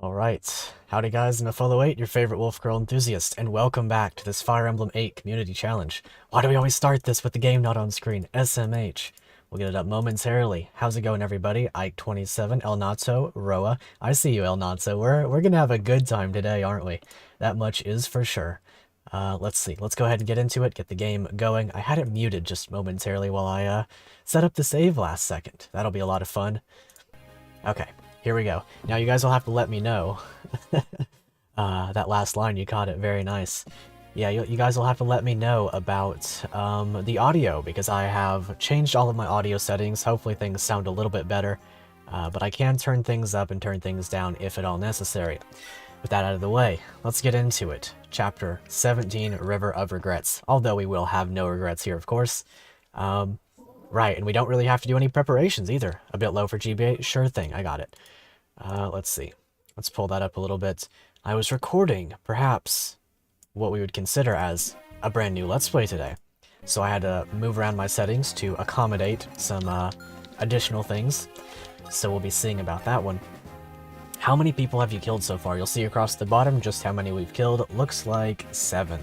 Alright, howdy guys, I'm FE8, your favorite Wolfgirl Enthusiast, and welcome back to this Fire Emblem 8 Community Challenge. Why do we always start this with the game not on screen? SMH. We'll get it up momentarily. How's it going, everybody? Ike27, elNatoo, Roa. I see you, elNatoo. We're gonna have a good time today, aren't we? That much is for sure. Let's see. Let's go ahead and get into it, get the game going. I had it muted just momentarily while I set up the save last second. That'll be a lot of fun. Okay. Here we go. Now you guys will have to let me know. That last line, you caught it. Very nice. Yeah, you guys will have to let me know about the audio, because I have changed all of my audio settings. Hopefully things sound a little bit better, but I can turn things up and turn things down if at all necessary. With that out of the way, let's get into it. Chapter 17, River of Regrets. Although we will have no regrets here, of course. Right, and we don't really have to do any preparations either. A bit low for GBA? Sure thing, I got it. Let's see. Let's pull that up a little bit. I was recording, perhaps, what we would consider as a brand new Let's Play today. So I had to move around my settings to accommodate some additional things. So we'll be seeing about that one. How many people have you killed so far? You'll see across the bottom just how many we've killed. Looks like 7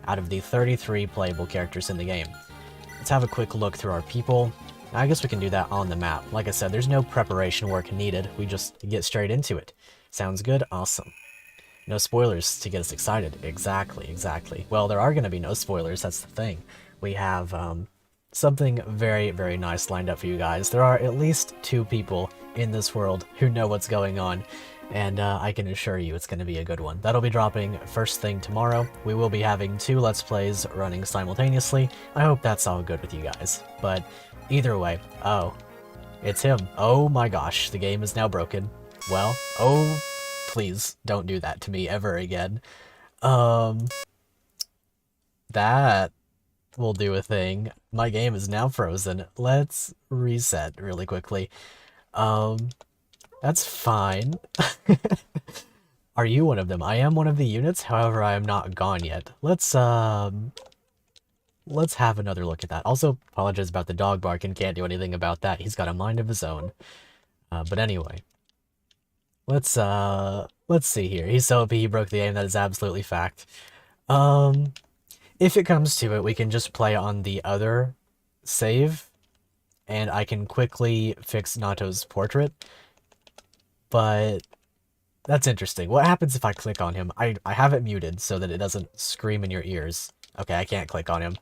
out of the 33 playable characters in the game. Let's have a quick look through our people. I guess we can do that on the map. Like I said, there's no preparation work needed. We just get straight into it. Sounds good? Awesome. No spoilers to get us excited. Exactly. Well, there are going to be no spoilers, that's the thing. We have something very, very nice lined up for you guys. There are at least 2 people in this world who know what's going on, and I can assure you it's going to be a good one. That'll be dropping first thing tomorrow. We will be having 2 Let's Plays running simultaneously. I hope that's all good with you guys. But either way, oh, it's him. Oh my gosh, the game is now broken. Well, oh, please don't do that to me ever again. That will do a thing. My game is now frozen. Let's reset really quickly. That's fine. Are you one of them? I am one of the units, however, I am not gone yet. Let's have another look at that. Also, apologize about the dog barking, can't do anything about that. He's got a mind of his own. But anyway. Let's see here. He's so OP he broke the game, that is absolutely fact. If it comes to it, we can just play on the other save, and I can quickly fix Natoo's portrait. But that's interesting. What happens if I click on him? I have it muted so that it doesn't scream in your ears. Okay, I can't click on him.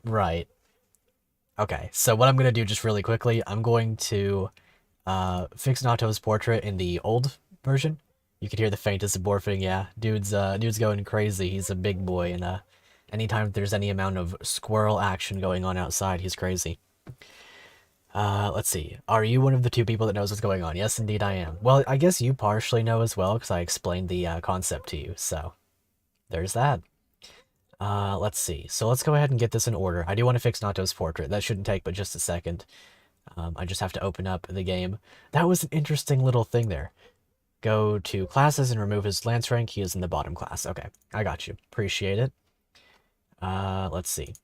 Right. Okay, so what I'm going to do just really quickly, I'm going to fix Natoo's portrait in the old version. You could hear the faintest morphing, yeah. Dude's going crazy. He's a big boy, and anytime there's any amount of squirrel action going on outside, he's crazy. Let's see. Are you one of the 2 people that knows what's going on? Yes, indeed I am. Well, I guess you partially know as well, because I explained the concept to you, so there's that. Let's see. So let's go ahead and get this in order. I do want to fix Natoo's portrait. That shouldn't take but just a second. I just have to open up the game. That was an interesting little thing there. Go to classes and remove his lance rank. He is in the bottom class. Okay, I got you. Appreciate it. Let's see.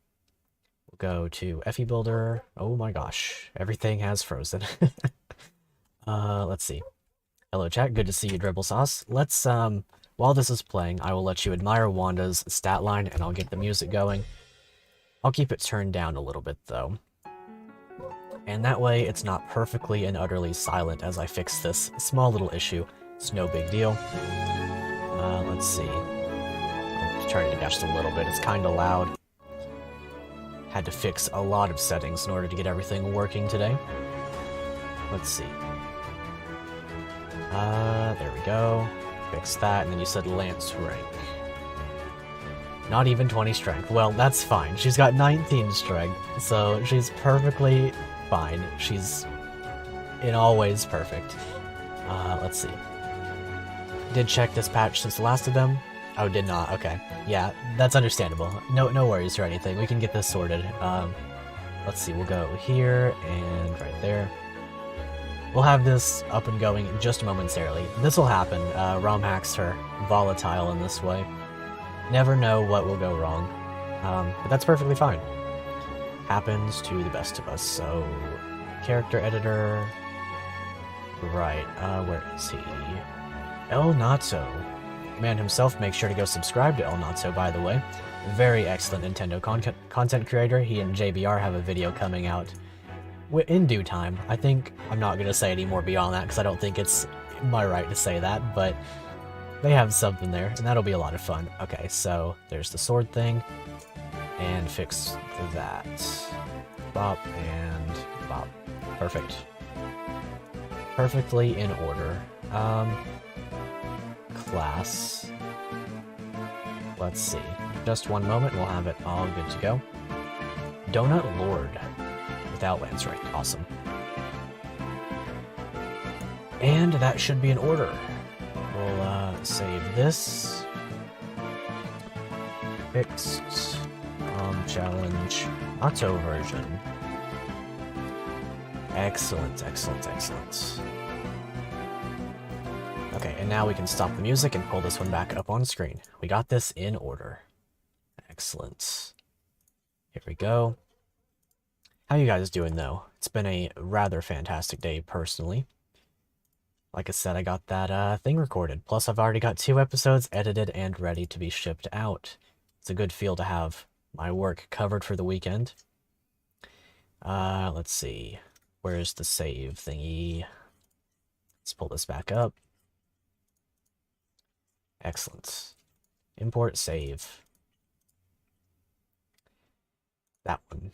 Go to FE Builder. Oh my gosh, everything has frozen. Let's see. Hello chat, good to see you, Dribble Sauce. Let's, while this is playing, I will let you admire Wanda's stat line, and I'll get the music going. I'll keep it turned down a little bit, though. And that way, it's not perfectly and utterly silent as I fix this small little issue. It's no big deal. Let's see. I'll turn it down just a little bit, it's kinda loud. Had to fix a lot of settings in order to get everything working today. Let's see. There we go. Fix that, and then you said lance rank. Not even 20 strength. Well, that's fine. She's got 19 strength, so she's perfectly fine. She's in all ways perfect. Let's see. Did check this patch since the last of them? Oh, did not. Okay. Yeah, that's understandable. No worries or anything. We can get this sorted. Let's see. We'll go here and right there. We'll have this up and going just momentarily. This will happen. ROM hacks are volatile in this way. Never know what will go wrong. But that's perfectly fine. Happens to the best of us. So, character editor. Right, where is he? elNatoo. The man himself, make sure to go subscribe to elNatoo, by the way. Very excellent Nintendo content creator. He and JBR have a video coming out in due time. I think I'm not going to say any more beyond that because I don't think it's my right to say that, but they have something there, and that'll be a lot of fun. Okay, so there's the sword thing, and fix that. Bop and bop. Perfect. Perfectly in order. Class. Let's see. Just one moment, we'll have it all good to go. Donut Lord. With Outlands right. Awesome. And that should be in order. We'll save this. Fixed. Challenge. Auto version. Excellent, excellent, excellent. Okay, and now we can stop the music and pull this one back up on screen. We got this in order. Excellent. Here we go. How you guys doing, though? It's been a rather fantastic day, personally. Like I said, I got that thing recorded. Plus, I've already got 2 episodes edited and ready to be shipped out. It's a good feel to have my work covered for the weekend. Let's see. Where's the save thingy? Let's pull this back up. Excellent. Import save. That one.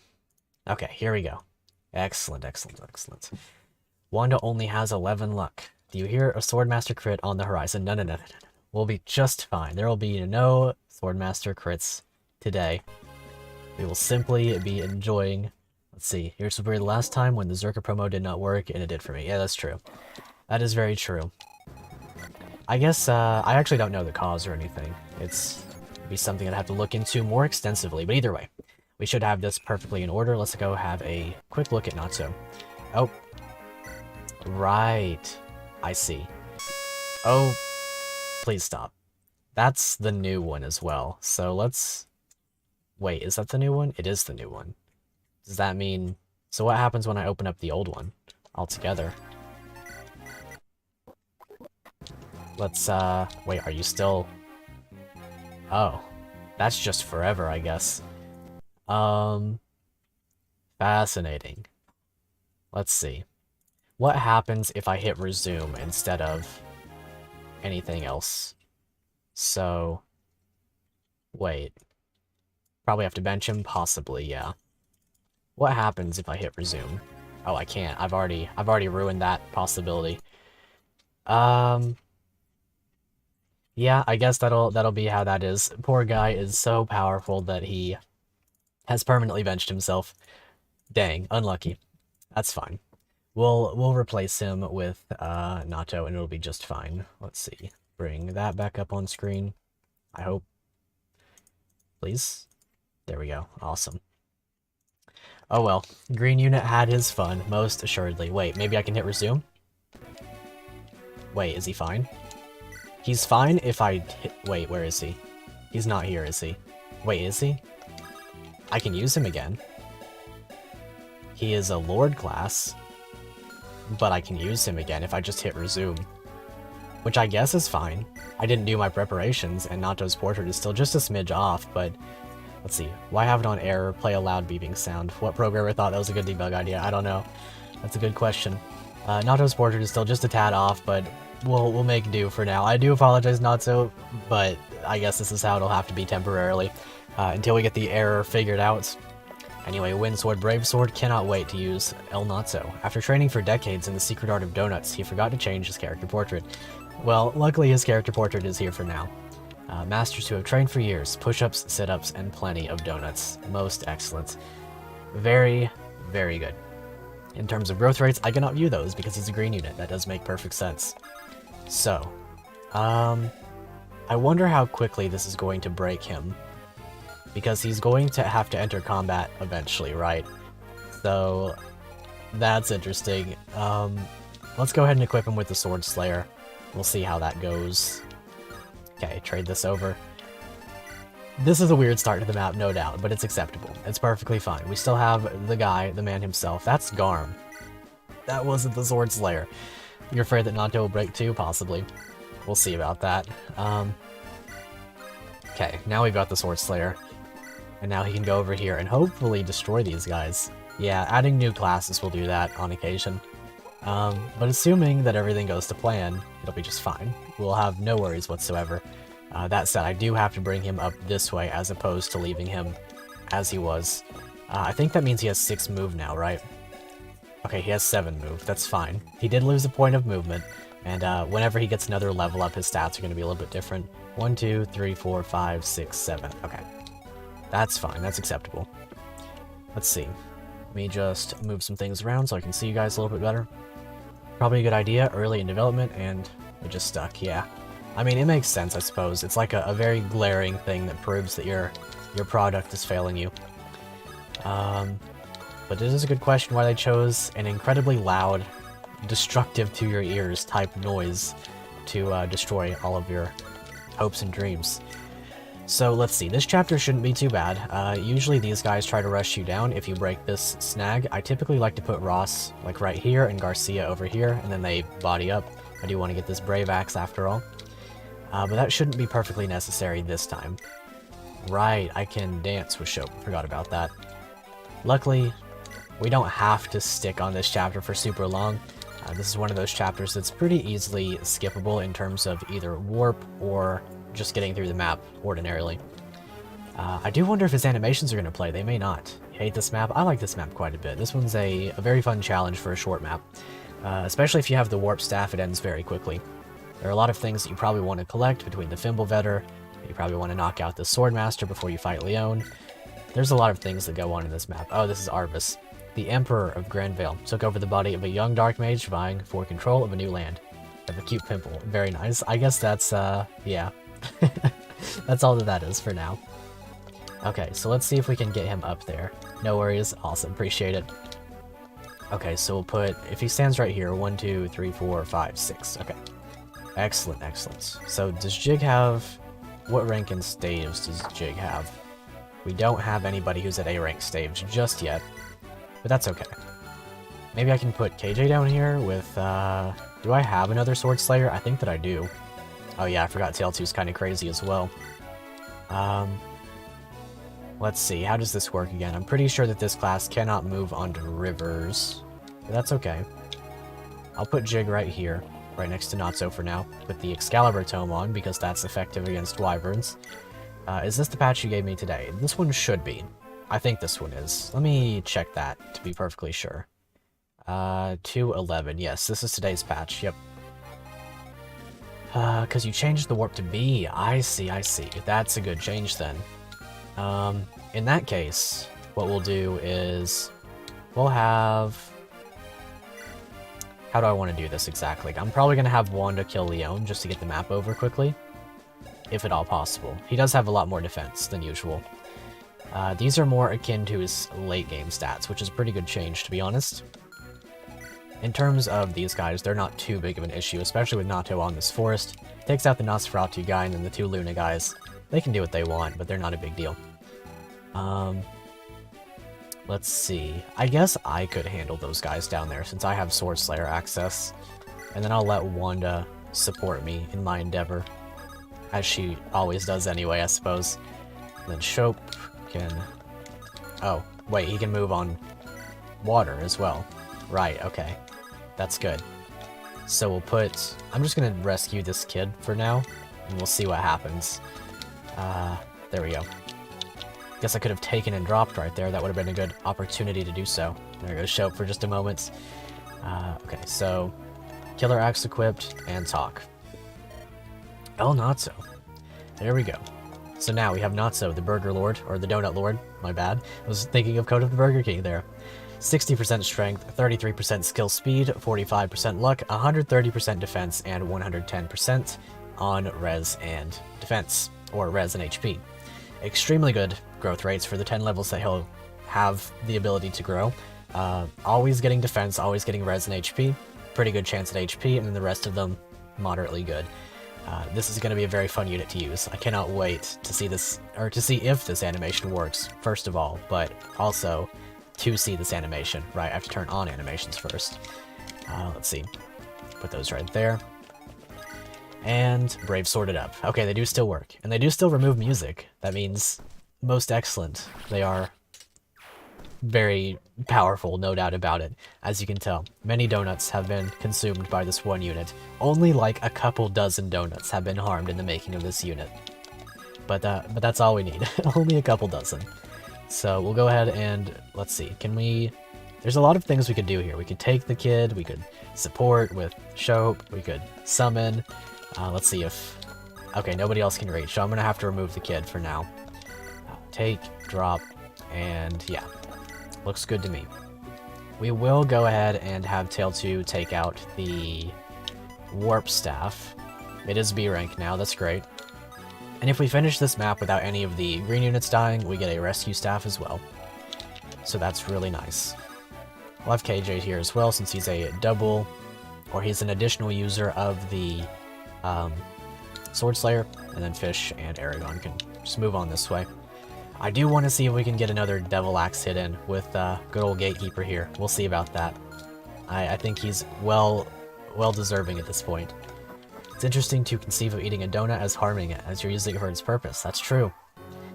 Okay, here we go. Excellent, excellent, excellent. Wanda only has 11 luck. Do you hear a Swordmaster crit on the horizon? No, no, no, no, no. We'll be just fine. There will be no Swordmaster crits today. We will simply be enjoying... Let's see. Here's the very last time when the Zerka promo did not work, and it did for me. Yeah, that's true. That is very true. I guess, I actually don't know the cause or anything. It'd be something I'd have to look into more extensively, but either way. We should have this perfectly in order. Let's go have a quick look at elNatoo. Oh. Right. I see. Oh. Please stop. That's the new one as well. So let's... Wait, is that the new one? It is the new one. Does that mean... So what happens when I open up the old one altogether? Let's, wait, are you still... Oh. That's just forever, I guess. Fascinating. Let's see. What happens if I hit resume instead of anything else? So... Wait. Probably have to bench him? Possibly, yeah. What happens if I hit resume? Oh, I can't. I've already ruined that possibility. Yeah, I guess that'll be how that is. Poor guy is so powerful that he has permanently benched himself. Dang, unlucky. That's fine. We'll replace him with elNatoo and it'll be just fine. Let's see. Bring that back up on screen. I hope. Please. There we go. Awesome. Oh well. Green unit had his fun, most assuredly. Wait, maybe I can hit resume? Wait, is he fine? He's fine if I hit... Wait, where is he? He's not here, is he? Wait, is he? I can use him again. He is a Lord class. But I can use him again if I just hit resume. Which I guess is fine. I didn't do my preparations, and elNatoo's portrait is still just a smidge off, but... Let's see. Why have it on error? Play a loud beeping sound. What programmer thought that was a good debug idea? I don't know. That's a good question. elNatoo's portrait is still just a tad off, but we'll make do for now. I do apologize, elNatoo, but I guess this is how it'll have to be temporarily. Until we get the error figured out. Anyway, Windsword Bravesword cannot wait to use elNatoo. After training for decades in the secret art of donuts, he forgot to change his character portrait. Well, luckily his character portrait is here for now. Masters who have trained for years, push-ups, sit-ups, and plenty of donuts. Most excellent. Very, very good. In terms of growth rates, I cannot view those because he's a green unit. That does make perfect sense. So, I wonder how quickly this is going to break him. Because he's going to have to enter combat eventually, right? So, that's interesting. Let's go ahead and equip him with the Sword Slayer. We'll see how that goes. Okay, trade this over. This is a weird start to the map, no doubt, but it's acceptable. It's perfectly fine. We still have the guy, the man himself. That's Garm. That wasn't the Sword Slayer. You're afraid that elNatoo will break too? Possibly. we'll see about that. Okay, now we've got the Sword Slayer. And now he can go over here and hopefully destroy these guys. Yeah, adding new classes will do that on occasion. But assuming that everything goes to plan, it'll be just fine. We'll have no worries whatsoever. That said, I do have to bring him up this way as opposed to leaving him as he was. I think that means he has 6 move now, right? Okay, he has 7 move. That's fine. He did lose a point of movement, and whenever he gets another level up, his stats are going to be a little bit different. 1, 2, 3, 4, 5, 6, 7. Okay. That's fine. That's acceptable. Let's see. Let me just move some things around so I can see you guys a little bit better. Probably a good idea, early in development, and it just stuck, yeah. I mean, it makes sense, I suppose. It's like a very glaring thing that proves that your product is failing you. But it is a good question why they chose an incredibly loud, destructive to your ears type noise to destroy all of your hopes and dreams. So let's see, this chapter shouldn't be too bad. Usually these guys try to rush you down if you break this snag. I typically like to put Ross like right here and Garcia over here, and then they body up. I do want to get this Brave Axe after all. But that shouldn't be perfectly necessary this time. Right, I can dance with Shope, forgot about that. Luckily, we don't have to stick on this chapter for super long. This is one of those chapters that's pretty easily skippable in terms of either warp or just getting through the map ordinarily. I do wonder if his animations are going to play. They may not. Hate this map. I like this map quite a bit. This one's a very fun challenge for a short map. Especially if you have the warp staff, it ends very quickly. There are a lot of things that you probably want to collect between the Fimbulvetter. You probably want to knock out the Swordmaster before you fight Leon. There's a lot of things that go on in this map. Oh, this is Arvis. The Emperor of Grandvale took over the body of a young dark mage vying for control of a new land. Have a cute pimple. Very nice. I guess that's, yeah. That's all that is for now. Okay, so let's see if we can get him up there. No worries. Awesome. Appreciate it. Okay, so we'll put, if he stands right here, 1, 2, 3, 4, 5, 6. Okay. Excellent, excellent. So does Jig have, what rank in staves does Jig have? We don't have anybody who's at A rank staves just yet, but that's okay. Maybe I can put KJ down here with, do I have another Sword Slayer? I think that I do. Oh yeah, I forgot Tail 2's kind of crazy as well. Let's see, how does this work again? I'm pretty sure that this class cannot move onto rivers, but that's okay. I'll put Jig right here, right next to Natoo for now, with the Excalibur Tome on, because that's effective against Wyverns. Is this the patch you gave me today? This one should be. I think this one is. Let me check that to be perfectly sure. 2.11, yes, this is today's patch, yep. Because you changed the warp to B. I see, I see. That's a good change then. In that case, what we'll do is we'll have... How do I want to do this exactly? I'm probably going to have Wanda kill Leon just to get the map over quickly, if at all possible. He does have a lot more defense than usual. These are more akin to his late game stats, which is a pretty good change, to be honest. In terms of these guys, they're not too big of an issue, especially with Natoo on this forest. Takes out the Nosferatu guy and then the 2 Luna guys. They can do what they want, but they're not a big deal. Let's see. I guess I could handle those guys down there since I have Sword Slayer access. And then I'll let Wanda support me in my endeavor. As she always does anyway, I suppose. And then Shope can... Oh, wait, he can move on water as well. Right, okay. That's good. So we'll put... I'm just gonna rescue this kid for now, and we'll see what happens. There we go. Guess I could have taken and dropped right there. That would have been a good opportunity to do so. There goes Shope for just a moment. Okay, so... Killer Axe equipped, and talk. elNatoo. There we go. So now we have Natoo, the Burger Lord, or the Donut Lord. My bad. I was thinking of Code of the Burger King there. 60% strength, 33% skill speed, 45% luck, 130% defense, and 110% on res and defense, or res and HP. Extremely good growth rates for the 10 levels that he'll have the ability to grow. Always getting defense, always getting res and HP. Pretty good chance at HP, and then the rest of them moderately good. This is going to be a very fun unit to use. I cannot wait to see this, or to see if this animation works, first of all, but also to see this animation. Right, I have to turn on animations first. Let's see. Put those right there. And Brave sorted up. Okay, they do still work. And they do still remove music. That means most excellent. They are very powerful, no doubt about it. As you can tell, many donuts have been consumed by this one unit. Only like a couple dozen donuts have been harmed in the making of this unit. But that's all we need. Only a couple dozen. So we'll go ahead and, let's see, can we... There's a lot of things we could do here. We could take the kid, we could support with Shope, we could summon. Let's see if... Okay, nobody else can reach, so I'm gonna have to remove the kid for now. Take, drop, and yeah. Looks good to me. We will go ahead and have Tail 2 take out the Warp Staff. It is B rank now, that's great. And if we finish this map without any of the green units dying, we get a Rescue Staff as well. So that's really nice. We'll have KJ here as well, since he's a double, or he's an additional user of the Sword Slayer, and then Fish and Aragon can just move on this way. I do want to see if we can get another Devil Axe hit in with good old Gatekeeper here. We'll see about that. I think he's well deserving at this point. It's interesting to conceive of eating a donut as harming it, as you're using it for its purpose. That's true.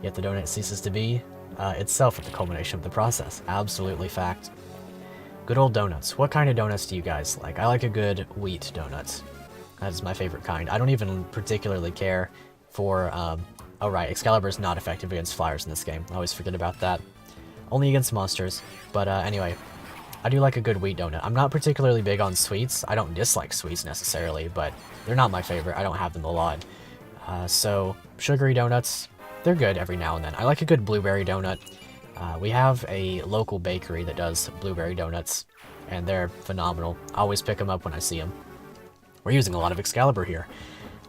Yet the donut ceases to be itself at the culmination of the process. Absolutely fact. Good old donuts. What kind of donuts do you guys like? I like a good wheat donut. That is my favorite kind. I don't even particularly care for... Oh right, Excalibur's not effective against flyers in this game. I always forget about that. Only against monsters. But anyway, I do like a good wheat donut. I'm not particularly big on sweets. I don't dislike sweets necessarily, but they're not my favorite. I don't have them a lot. So, sugary donuts, they're good every now and then. I like a good blueberry donut. We have a local bakery that does blueberry donuts, and they're phenomenal. I always pick them up when I see them. We're using a lot of Excalibur here.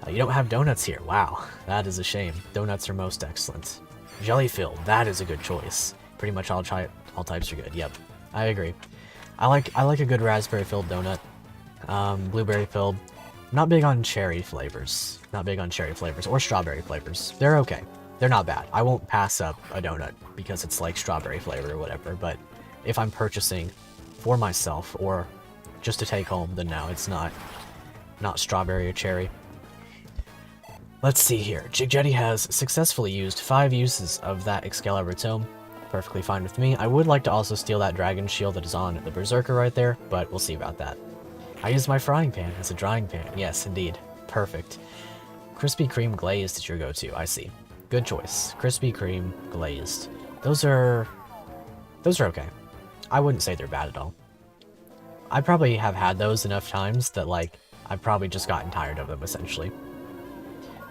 You don't have donuts here. Wow, that is a shame. Donuts are most excellent. Jelly-filled, that is a good choice. Pretty much all types are good. Yep, I agree. I like a good raspberry-filled donut. Blueberry-filled. Not big on cherry flavors. Not big on cherry flavors or strawberry flavors. They're okay. They're not bad. I won't pass up a donut because it's like strawberry flavor or whatever, but if I'm purchasing for myself or just to take home, then no, it's not strawberry or cherry. Let's see here. Jigjetty has successfully used 5 uses of that Excalibur Tome. Perfectly fine with me. I would like to also steal that Dragon Shield that is on the Berserker right there, but we'll see about that. I use my frying pan as a drying pan. Yes, indeed. Perfect. Krispy Kreme glazed is your go-to. I see. Good choice. Krispy Kreme glazed. Those are okay. I wouldn't say they're bad at all. I probably have had those enough times that, like, I've probably just gotten tired of them, essentially.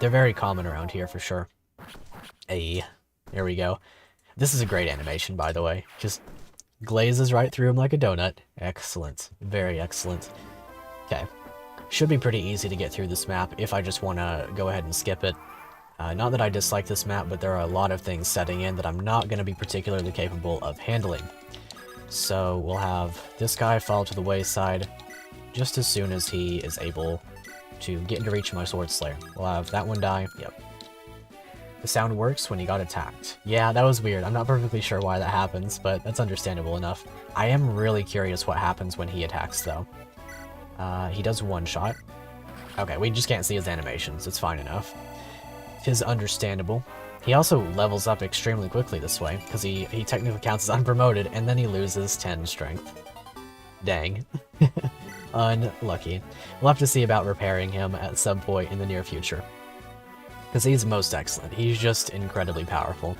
They're very common around here, for sure. Hey, there we go. This is a great animation, by the way. Just glazes right through them like a donut. Excellent. Very excellent. Okay. Should be pretty easy to get through this map if I just want to go ahead and skip it. Not that I dislike this map, but there are a lot of things setting in that I'm not going to be particularly capable of handling. So we'll have this guy fall to the wayside just as soon as he is able to get into reach of my Sword Slayer. We'll have that one die. Yep. The sound works when he got attacked. Yeah, that was weird. I'm not perfectly sure why that happens, but that's understandable enough. I am really curious what happens when he attacks, though. He does one shot. Okay, we just can't see his animations. It's fine enough. It's understandable. He also levels up extremely quickly this way, because he technically counts as unpromoted, and then he loses 10 strength. Dang. Unlucky. We'll have to see about repairing him at some point in the near future. Because he's most excellent. He's just incredibly powerful.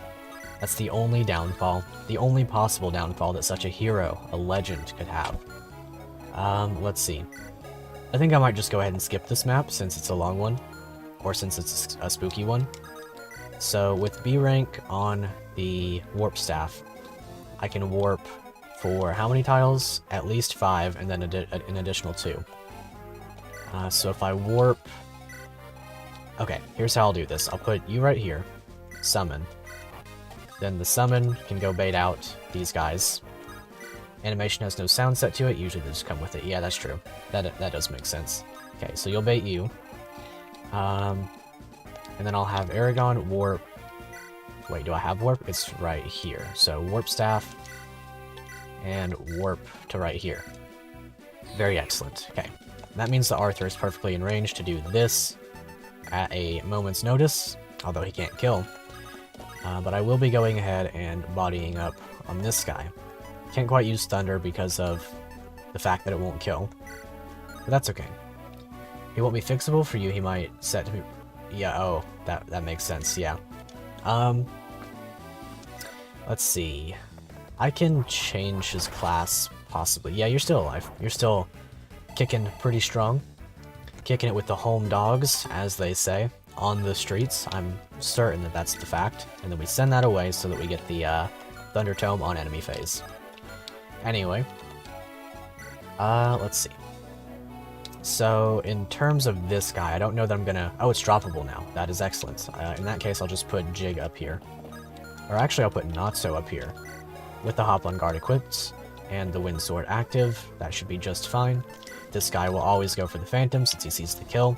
That's the only downfall, the only possible downfall that such a hero, a legend, could have. Let's see. I think I might just go ahead and skip this map since it's a long one, or since it's a spooky one. So with B rank on the Warp Staff, I can warp for how many tiles? At least 5, and then an additional 2. So if I warp... Okay, here's how I'll do this. I'll put you right here, summon. Then the summon can go bait out these guys. Animation has no sound set to it, usually they just come with it. Yeah, that's true. That does make sense. Okay, so you'll bait you. And then I'll have Aragon warp... Wait, do I have warp? It's right here. So Warp Staff, and warp to right here. Very excellent. Okay. That means that Arthur is perfectly in range to do this. at a moment's notice, although he can't kill. But I will be going ahead and bodying up on this guy. Can't quite use Thunder because of the fact that it won't kill. But that's okay. He won't be fixable for you, he might set to be... Yeah, oh, that makes sense, yeah. Let's see. I can change his class, possibly. Yeah, you're still alive. You're still kicking pretty strong. Kicking it with the home dogs, as they say, on the streets. I'm certain that that's the fact. And then we send that away so that we get the Thunder Tome on enemy phase. Anyway. Let's see. So, in terms of this guy, I don't know that I'm gonna... Oh, it's droppable now. That is excellent. In that case, I'll just put Jig up here. Or actually, I'll put NotSo up here. With the Hop on Guard equipped, and the Wind Sword active. That should be just fine. This guy will always go for the Phantom, since he sees the kill.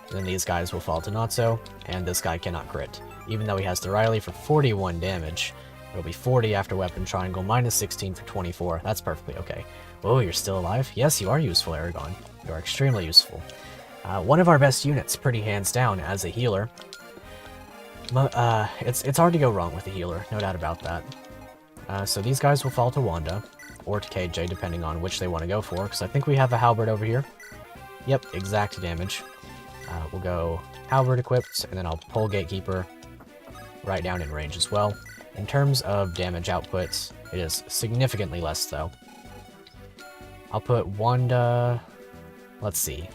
And then these guys will fall to NotSo, and this guy cannot crit. Even though he has the Riley for 41 damage, it'll be 40 after Weapon Triangle, minus 16 for 24. That's perfectly okay. Whoa, you're still alive? Yes, you are useful, Aragon. You are extremely useful. One of our best units, pretty hands down, as a healer. It's hard to go wrong with a healer, no doubt about that. So these guys will fall to Wanda, or to KJ, depending on which they want to go for, because I think we have a Halberd over here. Yep, exact damage. We'll go Halberd equipped, and then I'll pull Gatekeeper right down in range as well. In terms of damage output, it is significantly less, though. I'll put Wanda... Let's see.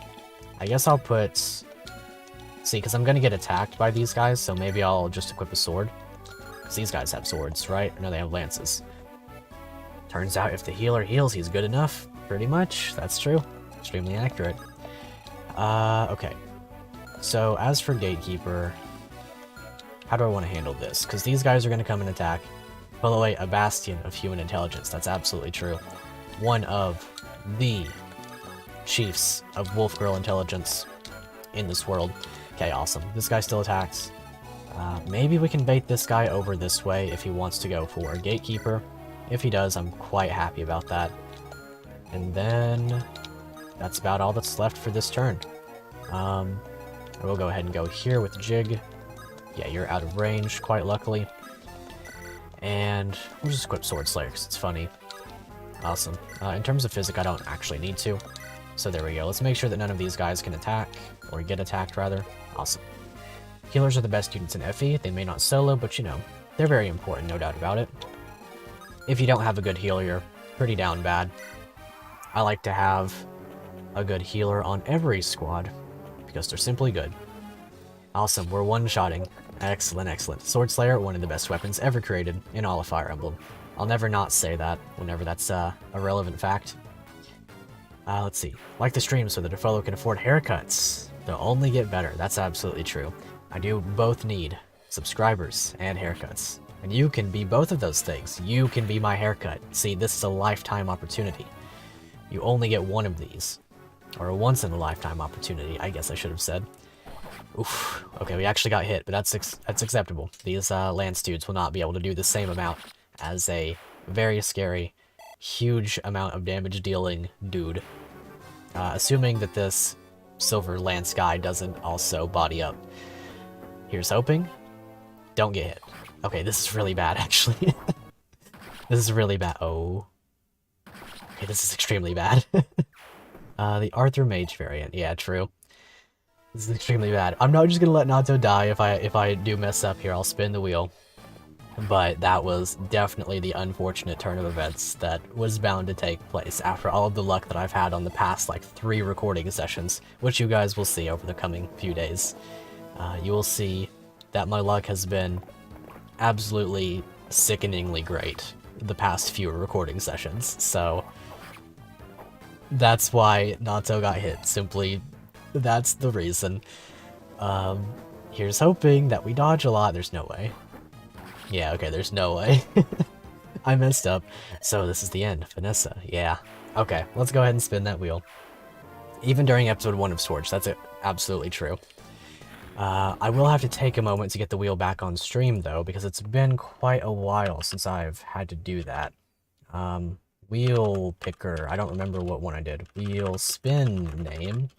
I guess I'll put... See, because I'm going to get attacked by these guys, so maybe I'll just equip a sword. Because these guys have swords, right? No, they have lances. Turns out if the healer heals, he's good enough. Pretty much. That's true. Extremely accurate. Okay. So, as for Gatekeeper... How do I want to handle this? Because these guys are going to come and attack. By the way, a bastion of human intelligence. That's absolutely true. One of the chiefs of Wolfgirl intelligence in this world. Okay, awesome. This guy still attacks. Maybe we can bait this guy over this way if he wants to go for Gatekeeper. If he does, I'm quite happy about that. And then that's about all that's left for this turn. We'll go ahead and go here with Jig. Yeah, you're out of range, quite luckily. And we'll just equip Sword Slayer because it's funny. Awesome. In terms of physic, I don't actually need to. So there we go. Let's make sure that none of these guys can attack, or get attacked, rather. Awesome. Healers are the best units in FE. They may not solo, but you know, they're very important, no doubt about it. If you don't have a good healer, you're pretty down bad. I like to have a good healer on every squad, because they're simply good. Awesome, we're one-shotting. Excellent, excellent. Sword Slayer, one of the best weapons ever created in all of Fire Emblem. I'll never not say that, whenever that's a relevant fact. Let's see. Like the stream so that a fellow can afford haircuts. They'll only get better, that's absolutely true. I do both need subscribers and haircuts. And you can be both of those things. You can be my haircut. See, this is a lifetime opportunity. You only get one of these. Or a once-in-a-lifetime opportunity, I guess I should have said. Oof. Okay, we actually got hit, but that's acceptable. These lance dudes will not be able to do the same amount as a very scary, huge amount of damage dealing dude. Assuming that this silver lance guy doesn't also body up. Here's hoping. Don't get hit. Okay, this is really bad, actually. This is really bad. Oh. Okay, this is extremely bad. The Arthur Mage variant. Yeah, true. This is extremely bad. I'm not just gonna let NotSo die if I do mess up here. I'll spin the wheel. But that was definitely the unfortunate turn of events that was bound to take place after all of the luck that I've had on the past, like, 3 recording sessions, which you guys will see over the coming few days. You will see that my luck has been absolutely sickeningly great the past few recording sessions, so that's why NotSo got hit. Simply, that's the reason. Here's hoping that we dodge a lot. There's no way. Yeah, okay, there's no way. I messed up. So this is the end. Vanessa, yeah. Okay, let's go ahead and spin that wheel. Even during episode 1 of Swords, that's absolutely true. I will have to take a moment to get the wheel back on stream, though, because it's been quite a while since I've had to do that. Wheel picker, I don't remember what one I did. Wheel spin name.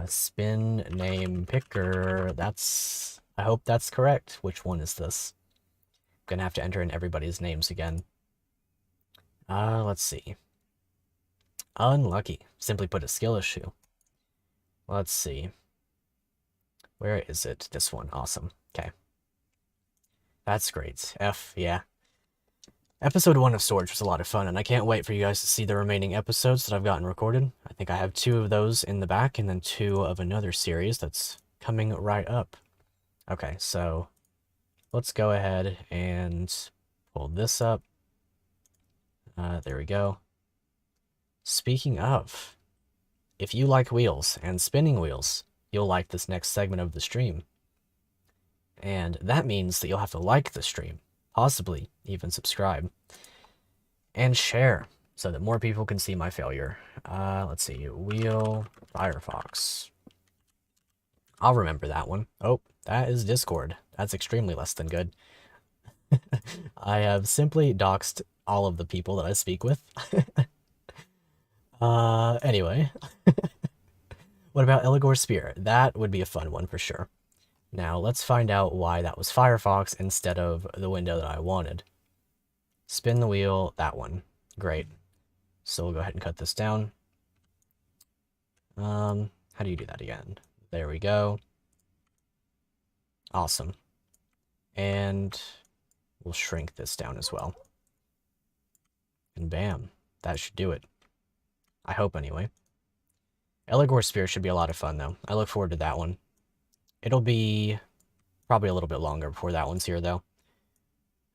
Spin name picker. That's... I hope that's correct. Which one is this? I'm gonna have to enter in everybody's names again. Let's see. Unlucky. Simply put, a skill issue. Let's see. Where is it? This one. Awesome. Okay. That's great. F, yeah. Episode 1 of Storage was a lot of fun, and I can't wait for you guys to see the remaining episodes that I've gotten recorded. I think I have 2 of those in the back, and then 2 of another series that's coming right up. Okay, so let's go ahead and pull this up. There we go. Speaking of, if you like wheels and spinning wheels, you'll like this next segment of the stream. And that means that you'll have to like the stream, possibly even subscribe, and share so that more people can see my failure. Let's see, Wheel Firefox. I'll remember that one. Oh, that is Discord. That's extremely less than good. I have simply doxed all of the people that I speak with. Anyway. What about Eligor Spear? That would be a fun one for sure. Now, let's find out why that was Firefox instead of the window that I wanted. Spin the wheel, that one. Great. So we'll go ahead and cut this down. How do you do that again? There we go. Awesome. And we'll shrink this down as well. And bam, that should do it. I hope anyway. Eligor Spear should be a lot of fun though. I look forward to that one. It'll be probably a little bit longer before that one's here though.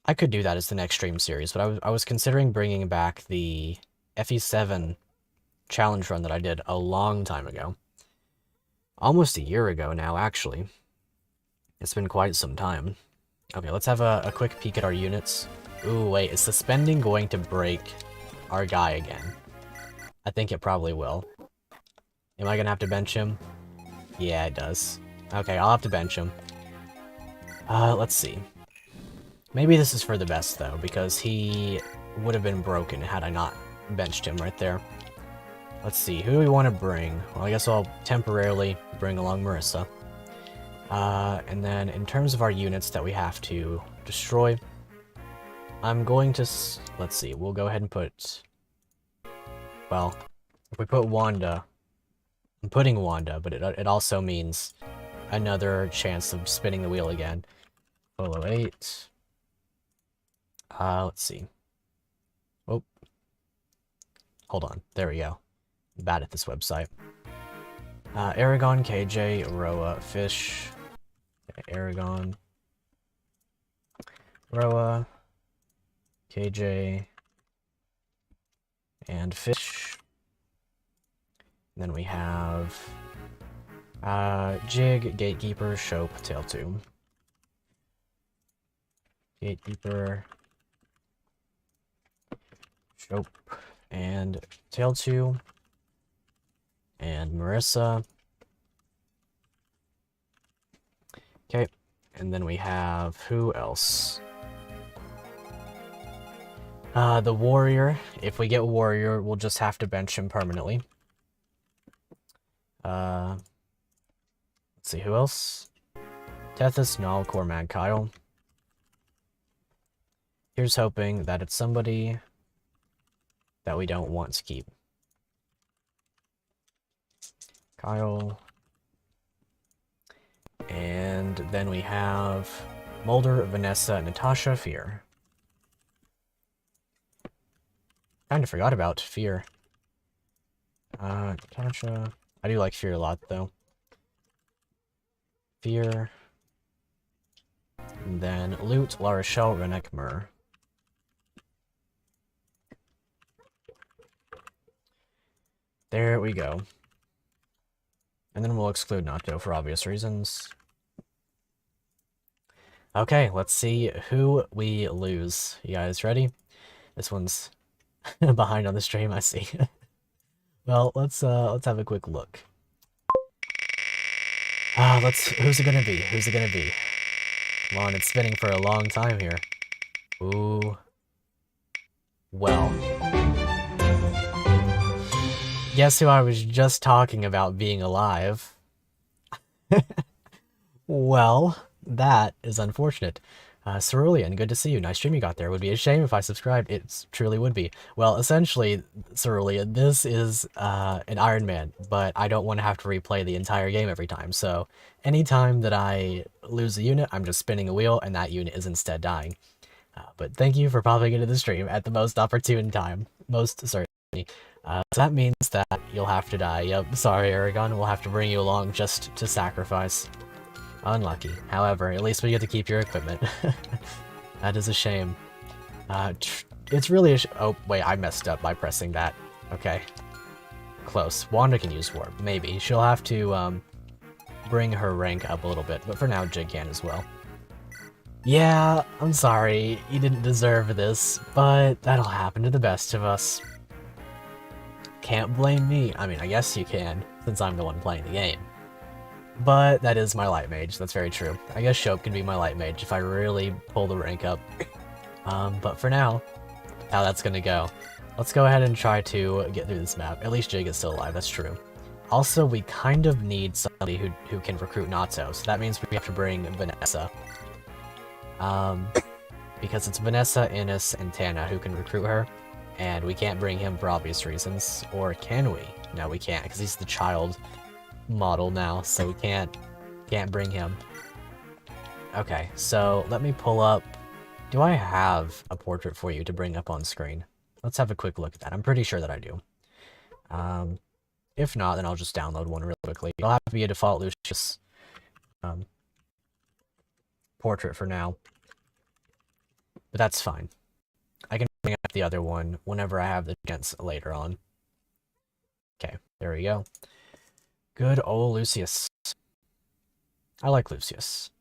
I could do that as the next stream series, but I was considering bringing back the FE7 challenge run that I did a long time ago. Almost a year ago now, actually. It's been quite some time. Okay, let's have a quick peek at our units. Ooh, wait, is suspending going to break our guy again? I think it probably will. Am I gonna have to bench him? Yeah, it does. Okay, I'll have to bench him. Let's see. Maybe this is for the best, though, because he would have been broken had I not benched him right there. Let's see, who do we want to bring? Well, I guess I'll temporarily bring along Marissa. And then in terms of our units that we have to destroy, I'm going to... let's see, we'll go ahead and put... well, if we put Wanda... I'm putting Wanda, but it also means another chance of spinning the wheel again. FE8. Let's see. Oh. Hold on. There we go. I'm bad at this website. Aragon, KJ, Roa, Fish. Okay, Aragon. Roa. KJ. And Fish. And then we have Jig, Gatekeeper, Shope, Tailtube. Gatekeeper, Shope, and Tailtube, and Marissa. Okay, and then we have who else? The Warrior. If we get Warrior, we'll just have to bench him permanently. Let's see, who else? Tethys, Null, Cormag, Kyle. Here's hoping that it's somebody that we don't want to keep. Kyle. And then we have Mulder, Vanessa, Natasha, Fear. Kinda forgot about Fear. Natasha... I do like Fear a lot, though. Fear. And then Loot, La Rochelle, Rennek, Myrrh. There we go. And then we'll exclude Nato for obvious reasons. Okay, let's see who we lose. You guys ready? This one's behind on the stream, I see. Well, let's have a quick look. Who's it gonna be? Who's it gonna be? Come on, it's spinning for a long time here. Ooh. Well. Guess who I was just talking about being alive? Well, that is unfortunate. Cerulean, good to see you. Nice stream you got there. Would be a shame if I subscribed. It truly would be. Well, essentially, Cerulean, this is an Iron Man, but I don't want to have to replay the entire game every time. So anytime that I lose a unit, I'm just spinning a wheel, and that unit is instead dying. But thank you for popping into the stream at the most opportune time. Most certainly. So that means that you'll have to die. Yep, sorry, Aragon. We'll have to bring you along just to sacrifice. Unlucky. However, at least we get to keep your equipment. That is a shame. It's really a oh, wait, I messed up by pressing that. Okay. Close. Wanda can use Warp. Maybe. She'll have to, bring her rank up a little bit, but for now, Jig can as well. Yeah, I'm sorry. You didn't deserve this, but that'll happen to the best of us. Can't blame me. I mean, I guess you can, since I'm the one playing the game. But that is my light mage, that's very true. I guess Shope can be my light mage if I really pull the rank up. But for now, how that's gonna go. Let's go ahead and try to get through this map. At least Jig is still alive, that's true. Also, we kind of need somebody who can recruit Natoo, so that means we have to bring Vanessa. Because it's Vanessa, Innes, and Tana who can recruit her, and we can't bring him for obvious reasons. Or can we? No, we can't, because he's the child model now, so we can't bring him. Okay, so let me pull up. Do I have a portrait for you to bring up on screen? Let's have a quick look at that. I'm pretty sure that I do. If not, then I'll just download one real quickly. It'll have to be a default Lucius portrait for now, but that's fine. I can bring up the other one whenever I have the chance later on. Okay, there we go. Good old Lucius. I like Lucius.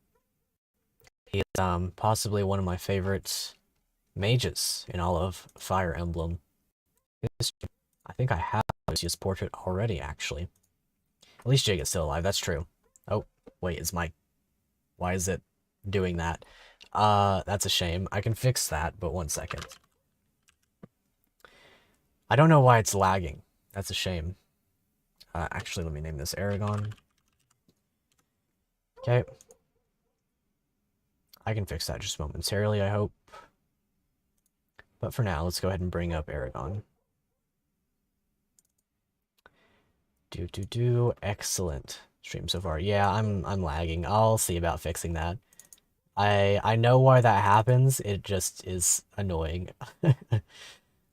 He is possibly one of my favorite mages in all of Fire Emblem. I think I have Lucius' portrait already, actually. At least Jig is still alive, that's true. Oh, wait, is my... Why is it doing that? That's a shame. I can fix that, but one second. I don't know why it's lagging. That's a shame. Actually, let me name this Aragon. Okay. I can fix that just momentarily, I hope. But for now, let's go ahead and bring up Aragon. Excellent stream so far. Yeah, I'm lagging. I'll see about fixing that. I know why that happens. It just is annoying.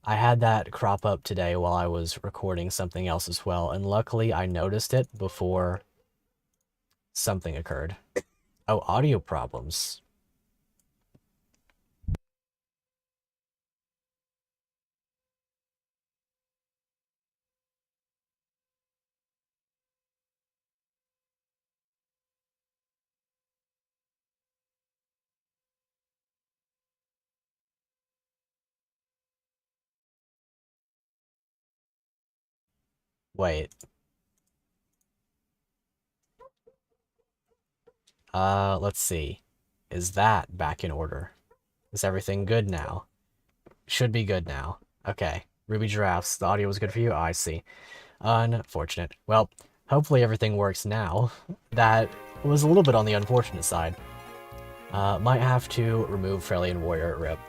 I had that crop up today while I was recording something else as well, and luckily I noticed it before something occurred. Oh, audio problems. Wait. Let's see. Is that back in order? Is everything good now? Should be good now. Okay. Ruby Giraffes, the audio was good for you? Oh, I see. Unfortunate. Well, hopefully everything works now. That was a little bit on the unfortunate side. Might have to remove Freljord Warrior at RIP.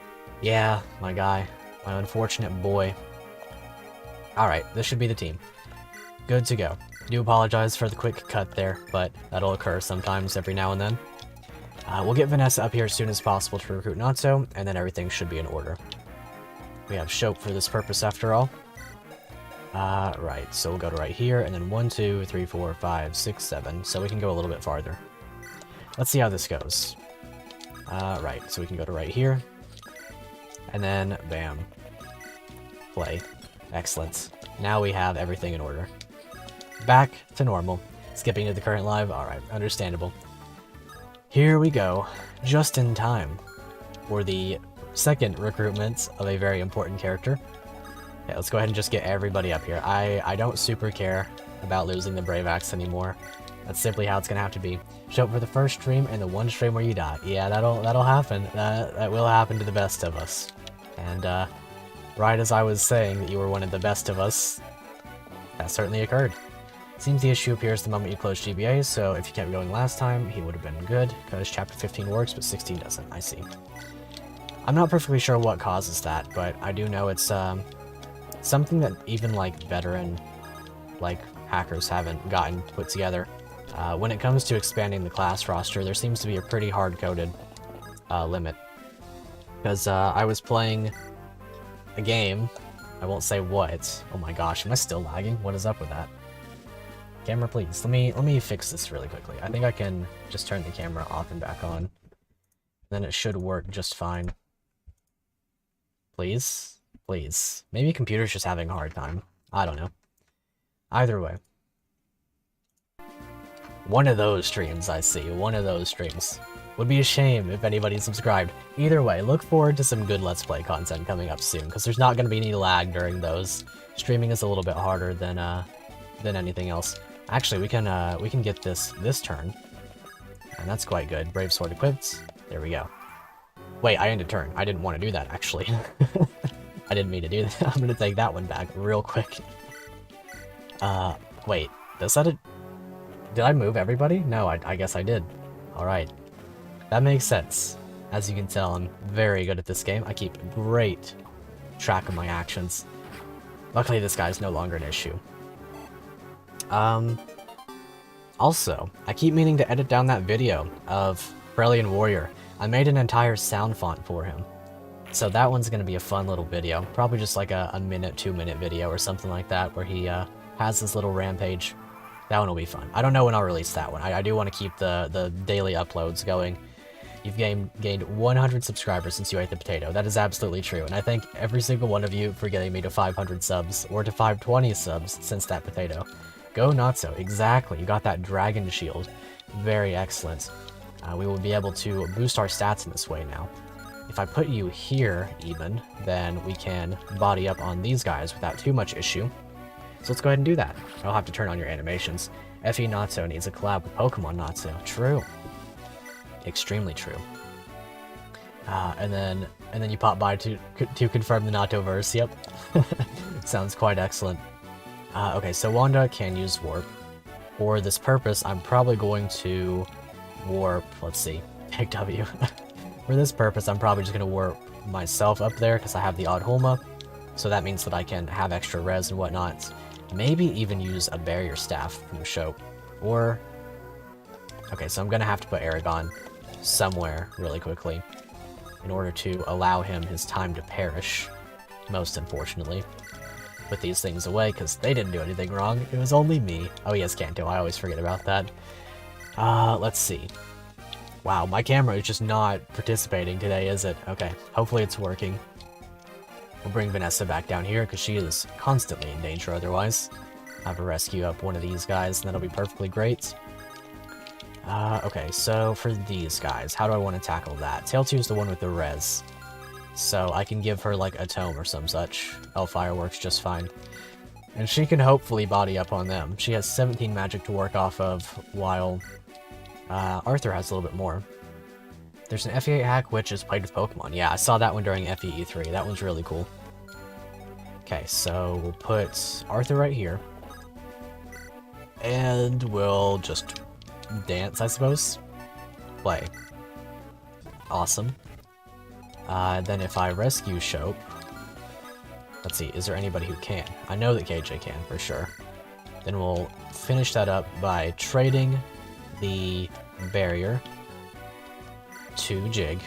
Yeah, my guy. My unfortunate boy. Alright, this should be the team. Good to go. Do apologize for the quick cut there, but that'll occur sometimes every now and then. We'll get Vanessa up here as soon as possible to recruit Natoo, and then everything should be in order. We have Shope for this purpose after all. Right, so we'll go to right here, and then 1, 2, 3, 4, 5, 6, 7, so we can go a little bit farther. Let's see how this goes. Right, so we can go to right here, and then bam. Play. Excellent. Now we have everything in order. Back to normal. Skipping to the current live? Alright, understandable. Here we go. Just in time for the second recruitment of a very important character. Okay, let's go ahead and just get everybody up here. I don't super care about losing the Brave Axe anymore. That's simply how it's gonna have to be. Show up for the first stream and the one stream where you die. Yeah, that'll happen. That will happen to the best of us. And right as I was saying that you were one of the best of us, That certainly occurred. Seems the issue appears the moment you close GBA, so if you kept going last time, he would have been good, because chapter 15 works, but 16 doesn't. I see. I'm not perfectly sure what causes that, but I do know it's something that even like veteran hackers haven't gotten put together. When it comes to expanding the class roster, there seems to be a pretty hard-coded limit. Because I was playing a game, I won't say what. Oh my gosh, am I still lagging? What is up with that? Camera, please. Let me fix this really quickly. I think I can just turn the camera off and back on. Then it should work just fine. Please? Please. Maybe computer's just having a hard time. I don't know. Either way. One of those streams, I see. One of those streams. Would be a shame if anybody subscribed. Either way, look forward to some good Let's Play content coming up soon, because there's not going to be any lag during those. Streaming is a little bit harder than anything else. Actually, we can get this turn, and that's quite good. Brave Sword equipped. There we go. Wait, I ended turn. I didn't want to do that, actually. I didn't mean to do that. I'm going to take that one back real quick. Wait. Did I move everybody? No, I guess I did. Alright. That makes sense. As you can tell, I'm very good at this game. I keep great track of my actions. Luckily, this guy's no longer an issue. Also, I keep meaning to edit down that video of Brilliant Warrior. I made an entire sound font for him. So that one's going to be a fun little video. Probably just like a minute, 2-minute video or something like that where he has this little rampage. That one will be fun. I don't know when I'll release that one. I do want to keep the daily uploads going. You've gained 100 subscribers since you ate the potato. That is absolutely true. And I thank every single one of you for getting me to 500 subs or to 520 subs since that potato. Go Natoo. Exactly. You got that dragon shield. Very excellent. We will be able to boost our stats in this way now. If I put you here, even, then we can body up on these guys without too much issue. So let's go ahead and do that. I'll have to turn on your animations. FE8 needs a collab with Pokemon Natoo. True. Extremely true. And then you pop by to confirm the Natoo-verse. Yep. Sounds quite excellent. Okay, so Wanda can use Warp. For this purpose, I'm probably going to Warp, let's see, pick W. For this purpose, I'm probably just going to Warp myself up there, because I have the Odd Hulma. So that means that I can have extra res and whatnot. Maybe even use a Barrier Staff from the show. Or... okay, so I'm going to have to put Aragon somewhere really quickly in order to allow him his time to perish, most unfortunately. Put these things away, because they didn't do anything wrong. It was only me. Oh, he has Kanto. I always forget about that. Let's see. Wow, my camera is just not participating today, is it? Okay, hopefully it's working. We'll bring Vanessa back down here, because she is constantly in danger otherwise. Have her rescue up one of these guys, and that'll be perfectly great. Okay, so for these guys, how do I want to tackle that? Tail2 is the one with the res. So I can give her, like, a tome or some such. Hellfire works just fine. And she can hopefully body up on them. She has 17 magic to work off of, while Arthur has a little bit more. There's an FE8 hack which is played with Pokemon. Yeah, I saw that one during FE3. That one's really cool. Okay, so we'll put Arthur right here. And we'll just dance, I suppose. Play. Awesome. Then if I rescue Shope... let's see, is there anybody who can? I know that KJ can, for sure. Then we'll finish that up by trading the barrier to Jig.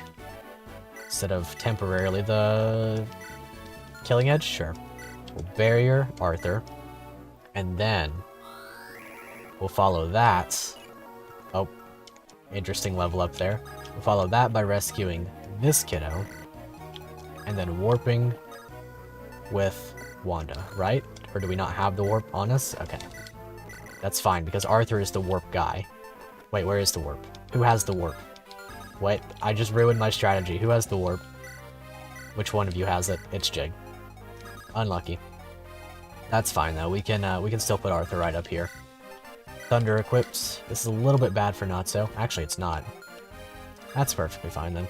Instead of temporarily the Killing Edge? Sure. We'll barrier Arthur. And then we'll follow that. Oh, interesting level up there. We'll follow that by rescuing this kiddo. And then warping with Wanda, right? Or do we not have the warp on us? Okay. That's fine, because Arthur is the warp guy. Wait, where is the warp? Who has the warp? Wait, I just ruined my strategy. Who has the warp? Which one of you has it? It's Jig. Unlucky. That's fine, though. We can still put Arthur right up here. Thunder equipped. This is a little bit bad for Natoo. Actually, it's not. That's perfectly fine, then.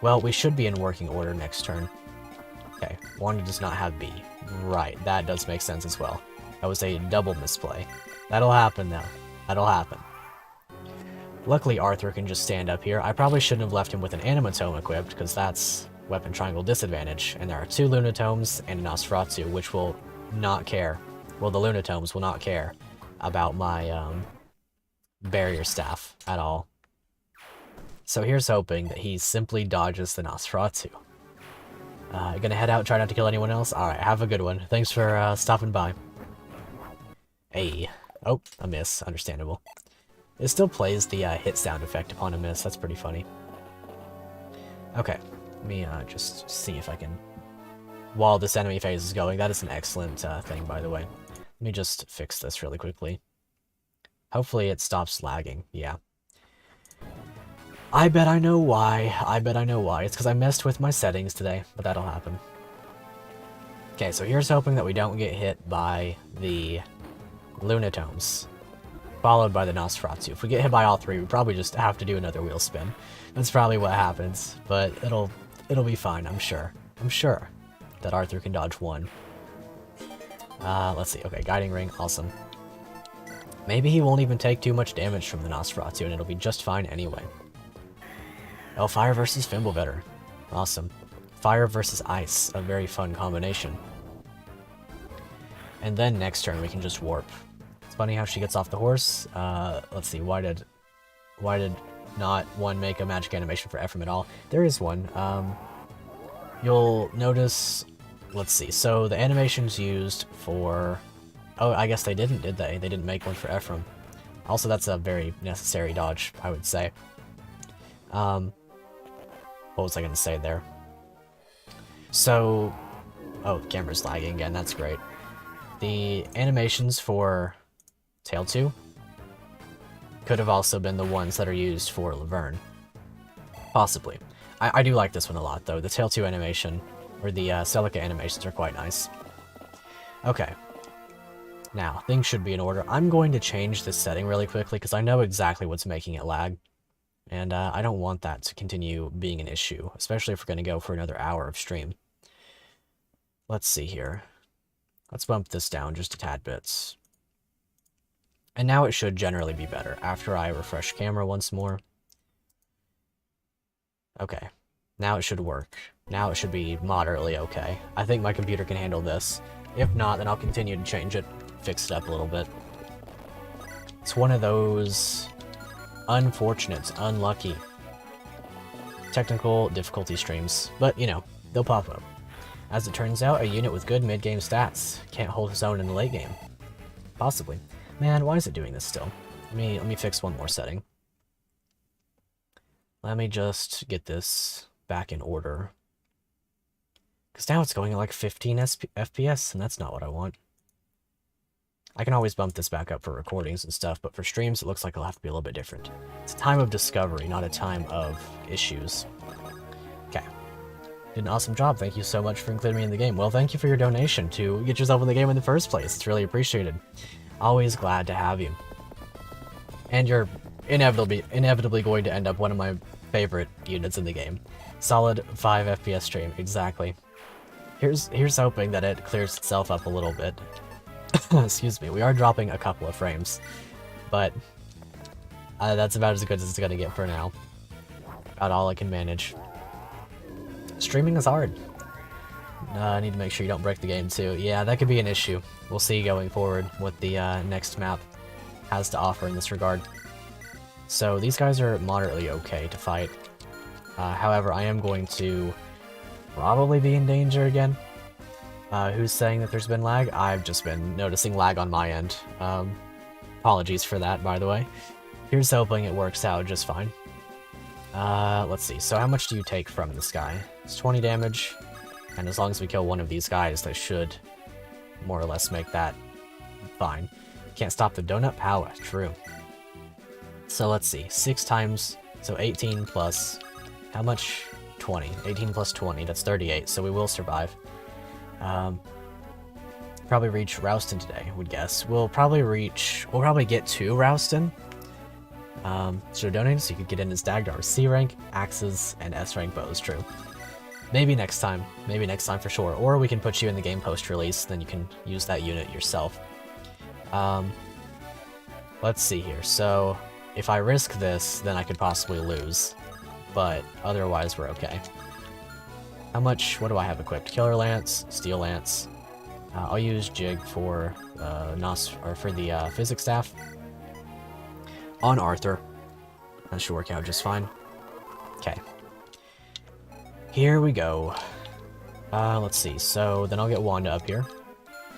Well, we should be in working order next turn. Okay, Wanda does not have B. Right, that does make sense as well. That was a double misplay. That'll happen though. That'll happen. Luckily Arthur can just stand up here. I probably shouldn't have left him with an Animatome equipped, because that's weapon triangle disadvantage. And there are 2 Lunatomes and an Nosferatu, which will not care. Well, the Lunatomes will not care about my barrier staff at all. So here's hoping that he simply dodges the Nosferatu. Gonna head out, try not to kill anyone else? Alright, have a good one. Thanks for stopping by. Hey. Oh, a miss. Understandable. It still plays the hit sound effect upon a miss. That's pretty funny. Okay. Let me just see if I can... While this enemy phase is going, that is an excellent thing, by the way. Let me just fix this really quickly. Hopefully it stops lagging. Yeah. I bet I know why. I bet I know why. It's because I messed with my settings today, but that'll happen. Okay, so here's hoping that we don't get hit by the Lunatomes, followed by the Nosferatu. If we get hit by all 3, we probably just have to do another wheel spin. That's probably what happens, but it'll be fine, I'm sure. I'm sure that Arthur can dodge 1. Let's see. Okay, Guiding Ring, awesome. Maybe he won't even take too much damage from the Nosferatu, and it'll be just fine anyway. Oh, Fire versus Fimbulvetter. Awesome. Fire versus Ice, a very fun combination. And then next turn we can just warp. It's funny how she gets off the horse. Let's see, why did not one make a magic animation for Ephraim at all? There is one. You'll notice, let's see, so the animations used for... Oh, I guess they didn't, did they? They didn't make one for Ephraim. Also, that's a very necessary dodge, I would say. What was I going to say there? So... Oh, the camera's lagging again, that's great. The animations for Tale 2 could have also been the ones that are used for Laverne. Possibly. I do like this one a lot, though. The Tale 2 animation, or the Celica animations are quite nice. Okay. Now, things should be in order. I'm going to change this setting really quickly, because I know exactly what's making it lag. And I don't want that to continue being an issue, especially if we're going to go for another hour of stream. Let's see here. Let's bump this down just a tad bits. And now it should generally be better after I refresh camera once more. Okay, now it should work. Now it should be moderately okay. I think my computer can handle this. If not, then I'll continue to change it, fix it up a little bit. It's one of those unfortunate, unlucky technical difficulty streams, but you know, they'll pop up. As it turns out, a unit with good mid-game stats can't hold his own in the late game. Possibly. Man, why is it doing this still? Let me fix one more setting. Let me just get this back in order. Because now it's going at like 15 FPS, and that's not what I want. I can always bump this back up for recordings and stuff, but for streams it looks like it'll have to be a little bit different. It's a time of discovery, not a time of issues. Okay. Did an awesome job. Thank you so much for including me in the game. Well, thank you for your donation to get yourself in the game in the first place. It's really appreciated. Always glad to have you. And you're inevitably going to end up one of my favorite units in the game. Solid 5 FPS stream, exactly. Here's hoping that it clears itself up a little bit. Excuse me, we are dropping a couple of frames, but that's about as good as it's gonna get for now. About all I can manage. Streaming is hard. I need to make sure you don't break the game too. Yeah, that could be an issue. We'll see going forward what the next map has to offer in this regard. So these guys are moderately okay to fight. However, I am going to probably be in danger again. Who's saying that there's been lag? I've just been noticing lag on my end. Apologies for that, by the way. Here's hoping it works out just fine. Let's see. So how much do you take from this guy? It's 20 damage, and as long as we kill one of these guys, that should more or less make that fine. Can't stop the donut power. True. So let's see. 6 times, so 18 plus, how much? 20. 18 plus 20, that's 38, so we will survive. Probably reach Rouston today, I would guess. We'll probably get to Rouston. So donate so you could get in his Dagdar C rank, axes, and S rank bows, true. Maybe next time. Maybe next time for sure. Or we can put you in the game post-release, then you can use that unit yourself. Let's see here. So, if I risk this, then I could possibly lose. But otherwise, we're okay. How much? What do I have equipped? Killer Lance, Steel Lance. I'll use Jig for the Physics Staff on Arthur. That should work out just fine. Okay. Here we go. Let's see. So then I'll get Wanda up here.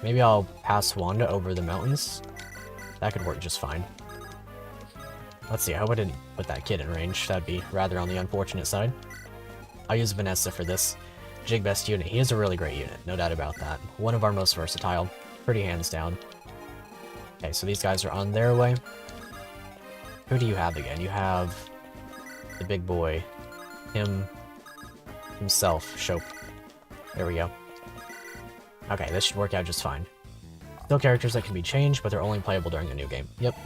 Maybe I'll pass Wanda over the mountains. That could work just fine. Let's see. I hope I didn't put that kid in range. That'd be rather on the unfortunate side. I'll use Vanessa for this. Jig best unit. He is a really great unit, no doubt about that. One of our most versatile. Pretty hands down. Okay, so these guys are on their way. Who do you have again? You have the big boy. Himself. Shope. There we go. Okay, this should work out just fine. Still characters that can be changed, but they're only playable during the new game. Yep.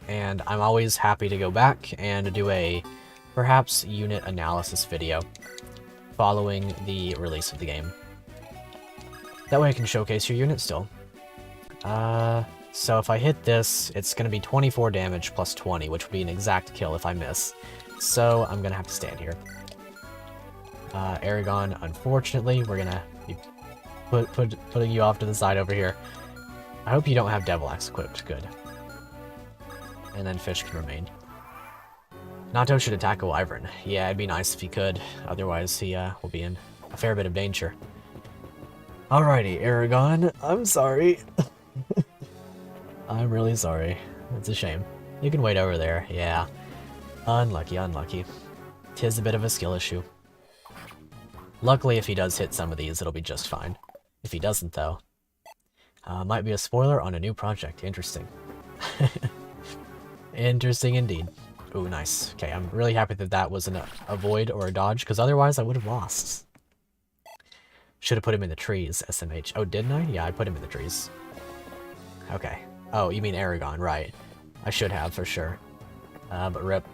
And I'm always happy to go back and do a perhaps unit analysis video following the release of the game. That way I can showcase your unit still. So if I hit this, it's going to be 24 damage plus 20, which would be an exact kill if I miss. So I'm going to have to stand here. Aragon, unfortunately, we're going to be putting you off to the side over here. I hope you don't have Devil Axe equipped. Good. And then Fish can remain. Nato should attack a Wyvern. Yeah, it'd be nice if he could. Otherwise, he will be in a fair bit of danger. Alrighty, Aragon. I'm sorry. I'm really sorry. It's a shame. You can wait over there. Yeah. Unlucky, unlucky. 'Tis a bit of a skill issue. Luckily, if he does hit some of these, it'll be just fine. If he doesn't, though. Might be a spoiler on a new project. Interesting. Interesting indeed. Ooh, nice. Okay, I'm really happy that that wasn't a void or a dodge, because otherwise I would have lost. Should have put him in the trees, SMH. Oh, didn't I? Yeah, I put him in the trees. Okay. Oh, you mean Aragon, right. I should have, for sure. But rip.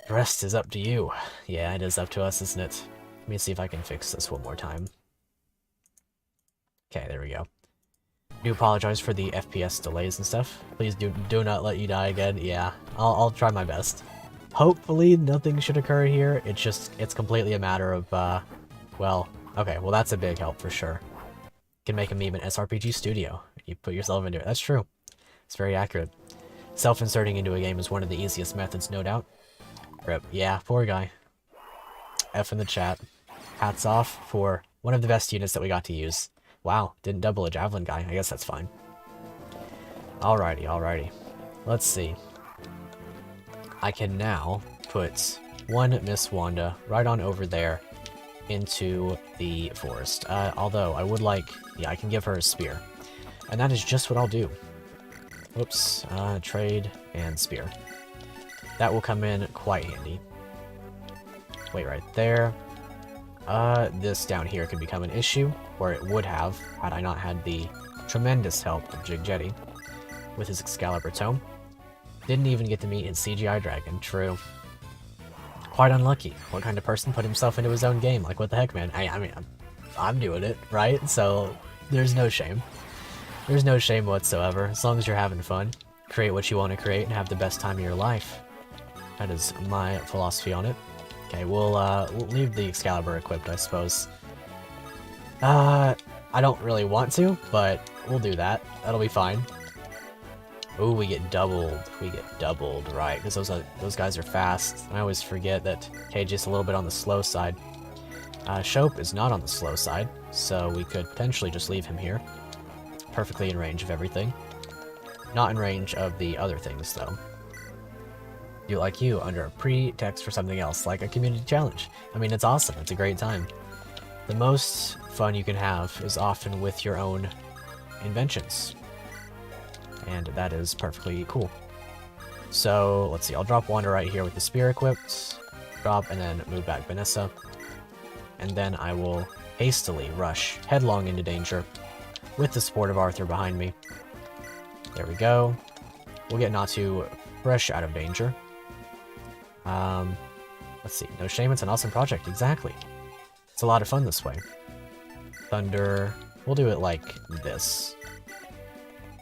The rest is up to you. Yeah, it is up to us, isn't it? Let me see if I can fix this one more time. Okay, there we go. Do apologize for the FPS delays and stuff. Please do not let you die again. Yeah, I'll try my best. Hopefully nothing should occur here. It's completely a matter of, well, okay, well that's a big help for sure. You can make a meme in SRPG Studio. You put yourself into it. That's true. It's very accurate. Self-inserting into a game is one of the easiest methods, no doubt. Rip. Yeah, poor guy. F in the chat. Hats off for one of the best units that we got to use. Wow, didn't double a Javelin guy. I guess that's fine. Alrighty, alrighty. Let's see. I can now put one Miss Wanda right on over there into the forest. Although, I would like... Yeah, I can give her a spear. And that is just what I'll do. Whoops. Trade and spear. That will come in quite handy. Wait right there. This down here could become an issue, or it would have, had I not had the tremendous help of Jig Jetty with his Excalibur Tome. Didn't even get to meet his CGI dragon, true. Quite unlucky. What kind of person put himself into his own game? Like, what the heck, man? I mean, I'm doing it, right? So, there's no shame. There's no shame whatsoever, as long as you're having fun. Create what you want to create and have the best time of your life. That is my philosophy on it. Okay, we'll leave the Excalibur equipped, I suppose. I don't really want to, but we'll do that. That'll be fine. Ooh, we get doubled. We get doubled, right? Because those guys are fast. I always forget that KJ's a little bit on the slow side. Shope is not on the slow side, so we could potentially just leave him here. Perfectly in range of everything. Not in range of the other things, though. Do like you under a pretext for something else, like a community challenge. I mean, it's awesome. It's a great time. The most fun you can have is often with your own inventions. And that is perfectly cool. So, let's see. I'll drop Wanda right here with the spear equipped. Drop and then move back Vanessa. And then I will hastily rush headlong into danger with the support of Arthur behind me. There we go. We'll get Natoo fresh out of danger. Let's see. No shame, it's an awesome project. Exactly. It's a lot of fun this way. Thunder, we'll do it like this.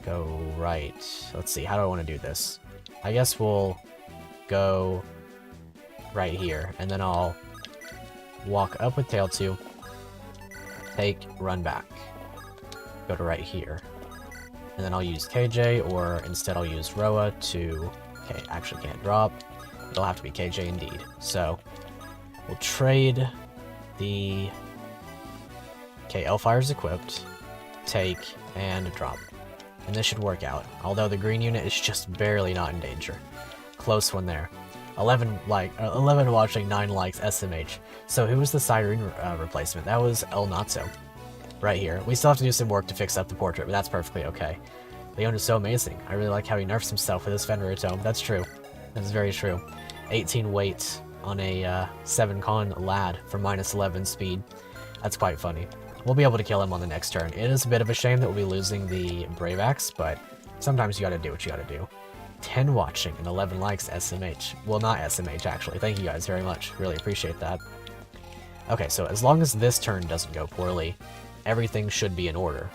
Go right. Let's see, how do I want to do this? I guess we'll go right here, and then I'll walk up with tail 2, take, run back. Go to right here. And then I'll use KJ, or instead I'll use Roa to... Okay, actually can't drop. It'll have to be KJ indeed. So, we'll trade the... Okay, Elfire's equipped. Take, and drop. And this should work out. Although the green unit is just barely not in danger. Close one there. 11 watching, 9 likes, SMH. So who was the Siren replacement? That was elNatoo. Right here. We still have to do some work to fix up the portrait, but that's perfectly okay. Leon is so amazing. I really like how he nerfs himself with his Fenrir tome. That's true. That's very true. 18 weight on a 7 con lad for minus 11 speed. That's quite funny. We'll be able to kill him on the next turn. It is a bit of a shame that we'll be losing the Brave Axe, but sometimes you gotta do what you gotta do. 10 watching and 11 likes, SMH. Well, not SMH, actually. Thank you guys very much. Really appreciate that. Okay, so as long as this turn doesn't go poorly, everything should be in order.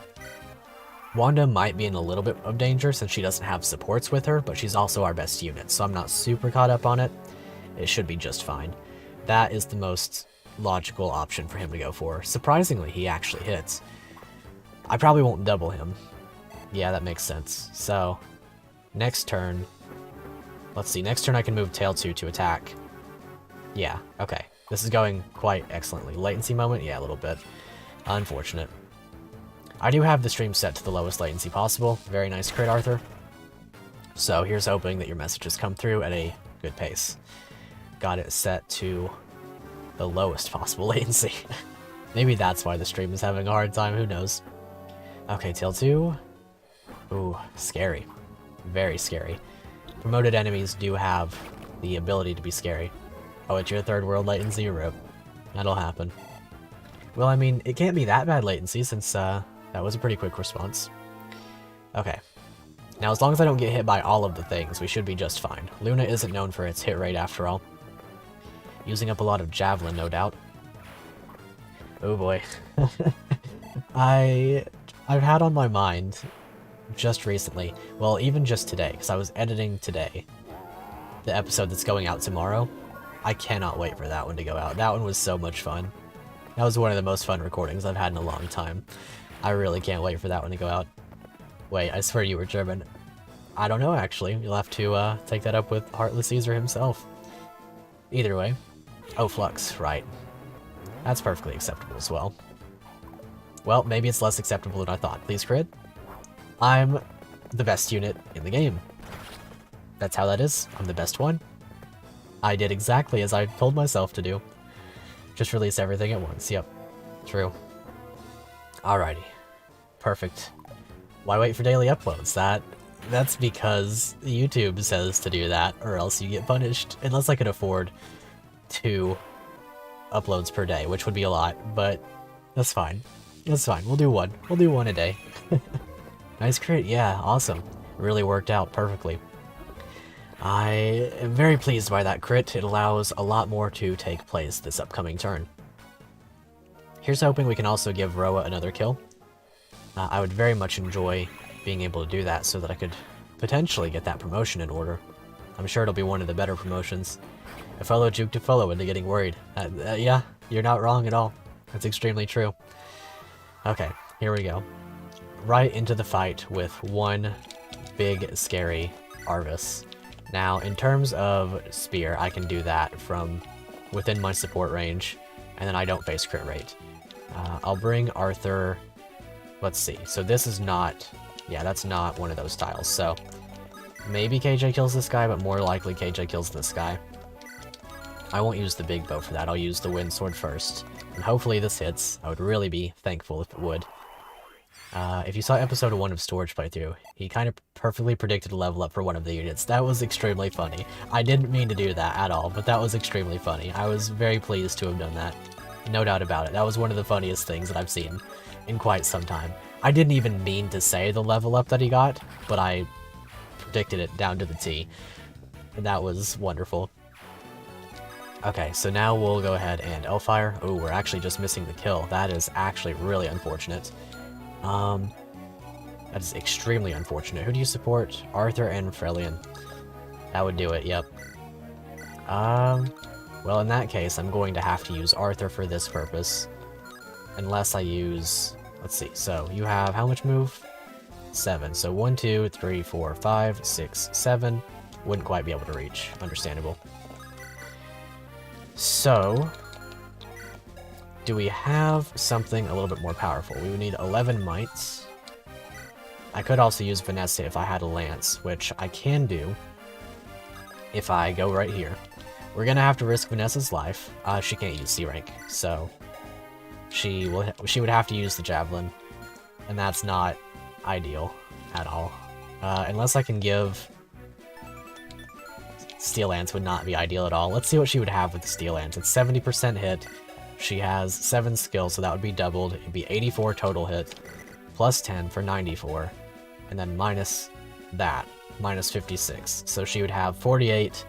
Wanda might be in a little bit of danger since she doesn't have supports with her, but she's also our best unit, so I'm not super caught up on it. It should be just fine. That is the most logical option for him to go for. Surprisingly, he actually hits. I probably won't double him. Yeah, that makes sense. So, next turn... Let's see, next turn I can move tail 2 to attack. Yeah, okay. This is going quite excellently. Latency moment? Yeah, a little bit. Unfortunate. I do have the stream set to the lowest latency possible. Very nice crit, Arthur. So here's hoping that your messages come through at a good pace. Got it set to the lowest possible latency. Maybe that's why the stream is having a hard time, who knows. Okay, tail 2. Ooh, scary. Very scary. Promoted enemies do have the ability to be scary. Oh, it's your third world latency? Rip. That'll happen. Well, I mean, it can't be that bad latency since that was a pretty quick response. Okay. Now, as long as I don't get hit by all of the things, we should be just fine. Luna isn't known for its hit rate after all. Using up a lot of Javelin, no doubt. Oh boy. I've had on my mind just recently, well, even just today, because I was editing today, the episode that's going out tomorrow. I cannot wait for that one to go out. That one was so much fun. That was one of the most fun recordings I've had in a long time. I really can't wait for that one to go out. Wait, I swear you were German. I don't know, actually. You'll have to take that up with Heartless Caesar himself. Either way. Oh, Flux, right. That's perfectly acceptable as well. Well, maybe it's less acceptable than I thought. Please crit. I'm the best unit in the game. That's how that is. I'm the best one. I did exactly as I told myself to do. Just release everything at once. Yep. True. Alrighty. Perfect. Why wait for daily uploads? That's because YouTube says to do that, or else you get punished. Unless I could afford 2 uploads per day, which would be a lot, but that's fine. That's fine. We'll do one. We'll do one a day. Nice crit. Yeah, awesome. Really worked out perfectly. I am very pleased by that crit. It allows a lot more to take place this upcoming turn. Here's hoping we can also give Roa another kill. I would very much enjoy being able to do that so that I could potentially get that promotion in order. I'm sure it'll be one of the better promotions. I follow Juke to follow into getting worried. Yeah, you're not wrong at all. That's extremely true. Okay, here we go. Right into the fight with one big, scary Arvis. Now, in terms of Spear, I can do that from within my support range, and then I don't face crit rate. I'll bring Arthur... Let's see. So this is not... Yeah, that's not one of those tiles. So maybe KJ kills this guy, but more likely KJ kills this guy. I won't use the big bow for that. I'll use the wind sword first. And hopefully this hits. I would really be thankful if it would. If you saw episode 1 of Storage playthrough, he kind of perfectly predicted a level up for one of the units. That was extremely funny. I didn't mean to do that at all, but that was extremely funny. I was very pleased to have done that. No doubt about it. That was one of the funniest things that I've seen in quite some time. I didn't even mean to say the level up that he got, but I predicted it down to the T. And that was wonderful. Okay, so now we'll go ahead and Elfire. Oh, we're actually just missing the kill. That is actually really unfortunate. That is extremely unfortunate. Who do you support? Arthur and Freljin. That would do it, yep. Well, in that case, I'm going to have to use Arthur for this purpose. Unless I use... Let's see, so you have how much move? 7. So 1, 2, 3, 4, 5, 6, 7. Wouldn't quite be able to reach. Understandable. So... do we have something a little bit more powerful? We would need 11 mites. I could also use Vanessa if I had a lance, which I can do if I go right here. We're gonna have to risk Vanessa's life. She can't use C rank, so she would have to use the javelin, and that's not ideal at all. Unless I can give Steel Lance would not be ideal at all. Let's see what she would have with the Steel Lance. It's 70% hit. She has 7 skills, so that would be doubled. It'd be 84 total hit, plus 10 for 94, and then minus that, minus 56. So she would have 48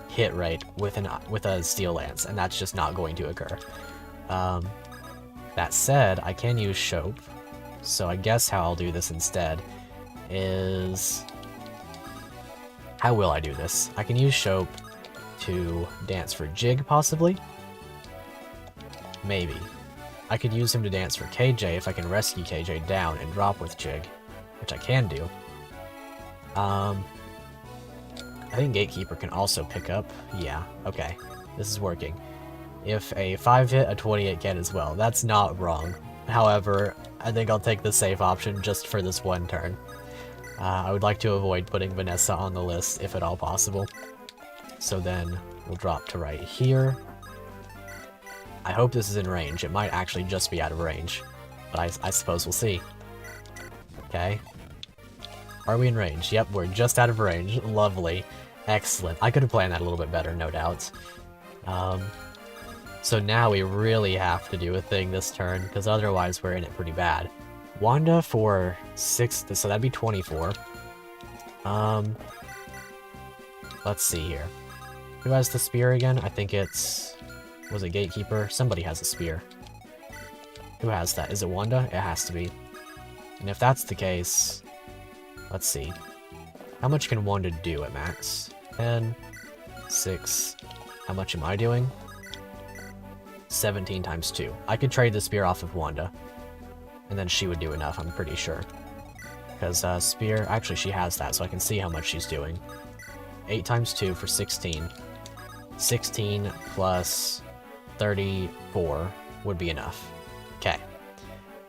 hit rate with a Steel Lance, and that's just not going to occur. That said, I can use Shope, so I guess how I'll do this instead is... how will I do this? I can use Shope to dance for Jig, possibly? Maybe. I could use him to dance for KJ if I can rescue KJ down and drop with Jig, which I can do. I think Gatekeeper can also pick up. Yeah, okay. This is working. If a 5 hit, a 28 can as well. That's not wrong. However, I think I'll take the safe option just for this one turn. I would like to avoid putting Vanessa on the list if at all possible. So then we'll drop to right here. I hope this is in range. It might actually just be out of range, but I suppose we'll see. Okay. Are we in range? Yep, we're just out of range. Lovely. Excellent. I could have planned that a little bit better, no doubt. So now we really have to do a thing this turn, because otherwise we're in it pretty bad. Wanda for 6, so that'd be 24. Let's see here. Who has the spear again? I think it's... was it Gatekeeper? Somebody has a spear. Who has that? Is it Wanda? It has to be. And if that's the case... let's see. How much can Wanda do at max? 10, 6... how much am I doing? 17 times 2. I could trade the spear off of Wanda. And then she would do enough, I'm pretty sure. Because spear... actually, she has that, so I can see how much she's doing. 8 times 2 for 16. 16 plus 34 would be enough. Okay.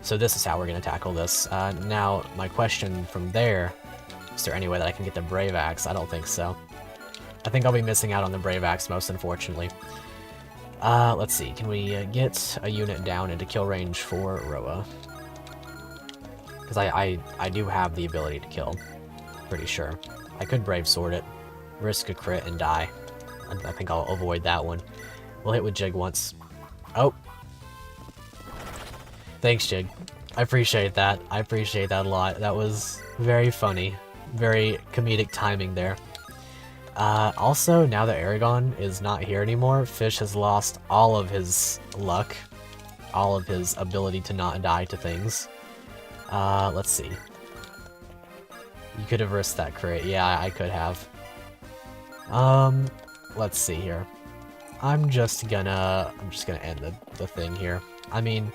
So this is how we're going to tackle this. Now, my question from there... is there any way that I can get the Brave Axe? I don't think so. I think I'll be missing out on the Brave Axe, most unfortunately. Let's see. Can we get a unit down into kill range for Roa? Because I do have the ability to kill. Pretty sure. I could Brave Sword it, risk a crit, and die. I think I'll avoid that one. We'll hit with Jig once. Oh! Thanks, Jig. I appreciate that. I appreciate that a lot. That was very funny. Very comedic timing there. Also, now that Aragon is not here anymore, Fish has lost all of his luck. All of his ability to not die to things. Let's see. You could have risked that crit. Yeah, I could have. Let's see here. I'm just gonna end the thing here. I mean...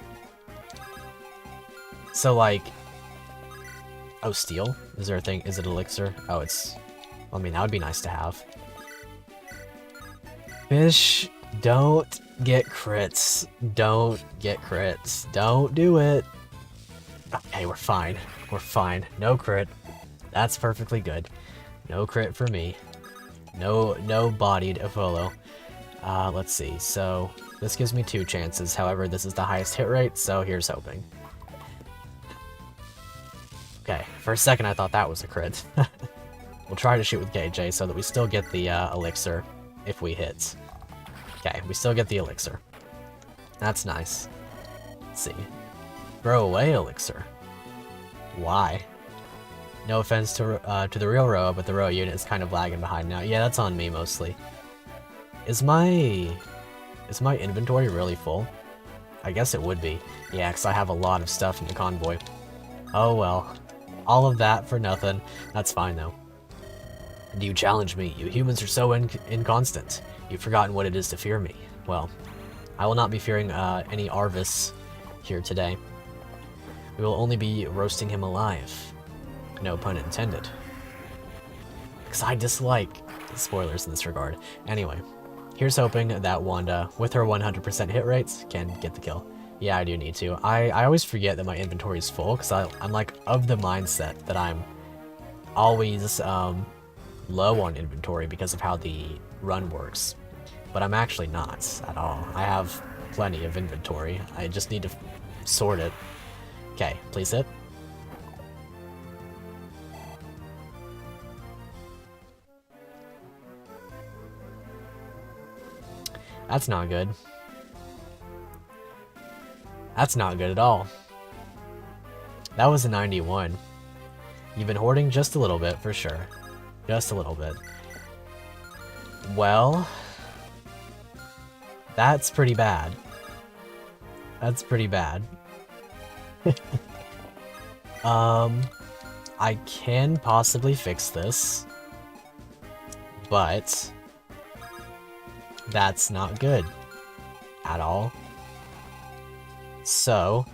so, like... oh, steel? Is there a thing? Is it elixir? Oh, it's... I mean, that would be nice to have. Fish, don't get crits. Don't get crits. Don't do it. Okay, we're fine. We're fine. No crit. That's perfectly good. No crit for me. No bodied Apollo. Let's see. So, this gives me 2 chances. However, this is the highest hit rate, so here's hoping. Okay, for a second I thought that was a crit. We'll try to shoot with KJ so that we still get the elixir if we hit. Okay, we still get the elixir. That's nice. Let's see. Throw away elixir. Why? No offense to the real Roa, but the Roa unit is kind of lagging behind now. Yeah, that's on me mostly. Is my inventory really full? I guess it would be. Yeah, because I have a lot of stuff in the convoy. Oh well. All of that for nothing. That's fine though. Do you challenge me? You humans are so inconstant. You've forgotten what it is to fear me. Well, I will not be fearing any Arvis here today. We will only be roasting him alive. No pun intended. Because I dislike spoilers in this regard. Anyway, here's hoping that Wanda, with her 100% hit rates, can get the kill. Yeah, I do need to. I always forget that my inventory is full, because I'm like of the mindset that I'm always low on inventory because of how the run works. But I'm actually not at all. I have plenty of inventory. I just need to sort it. Okay, please hit. That's not good. That's not good at all. That was a 91. You've been hoarding just a little bit, for sure. Just a little bit. Well, that's pretty bad. That's pretty bad. I can possibly fix this, but that's not good at all. So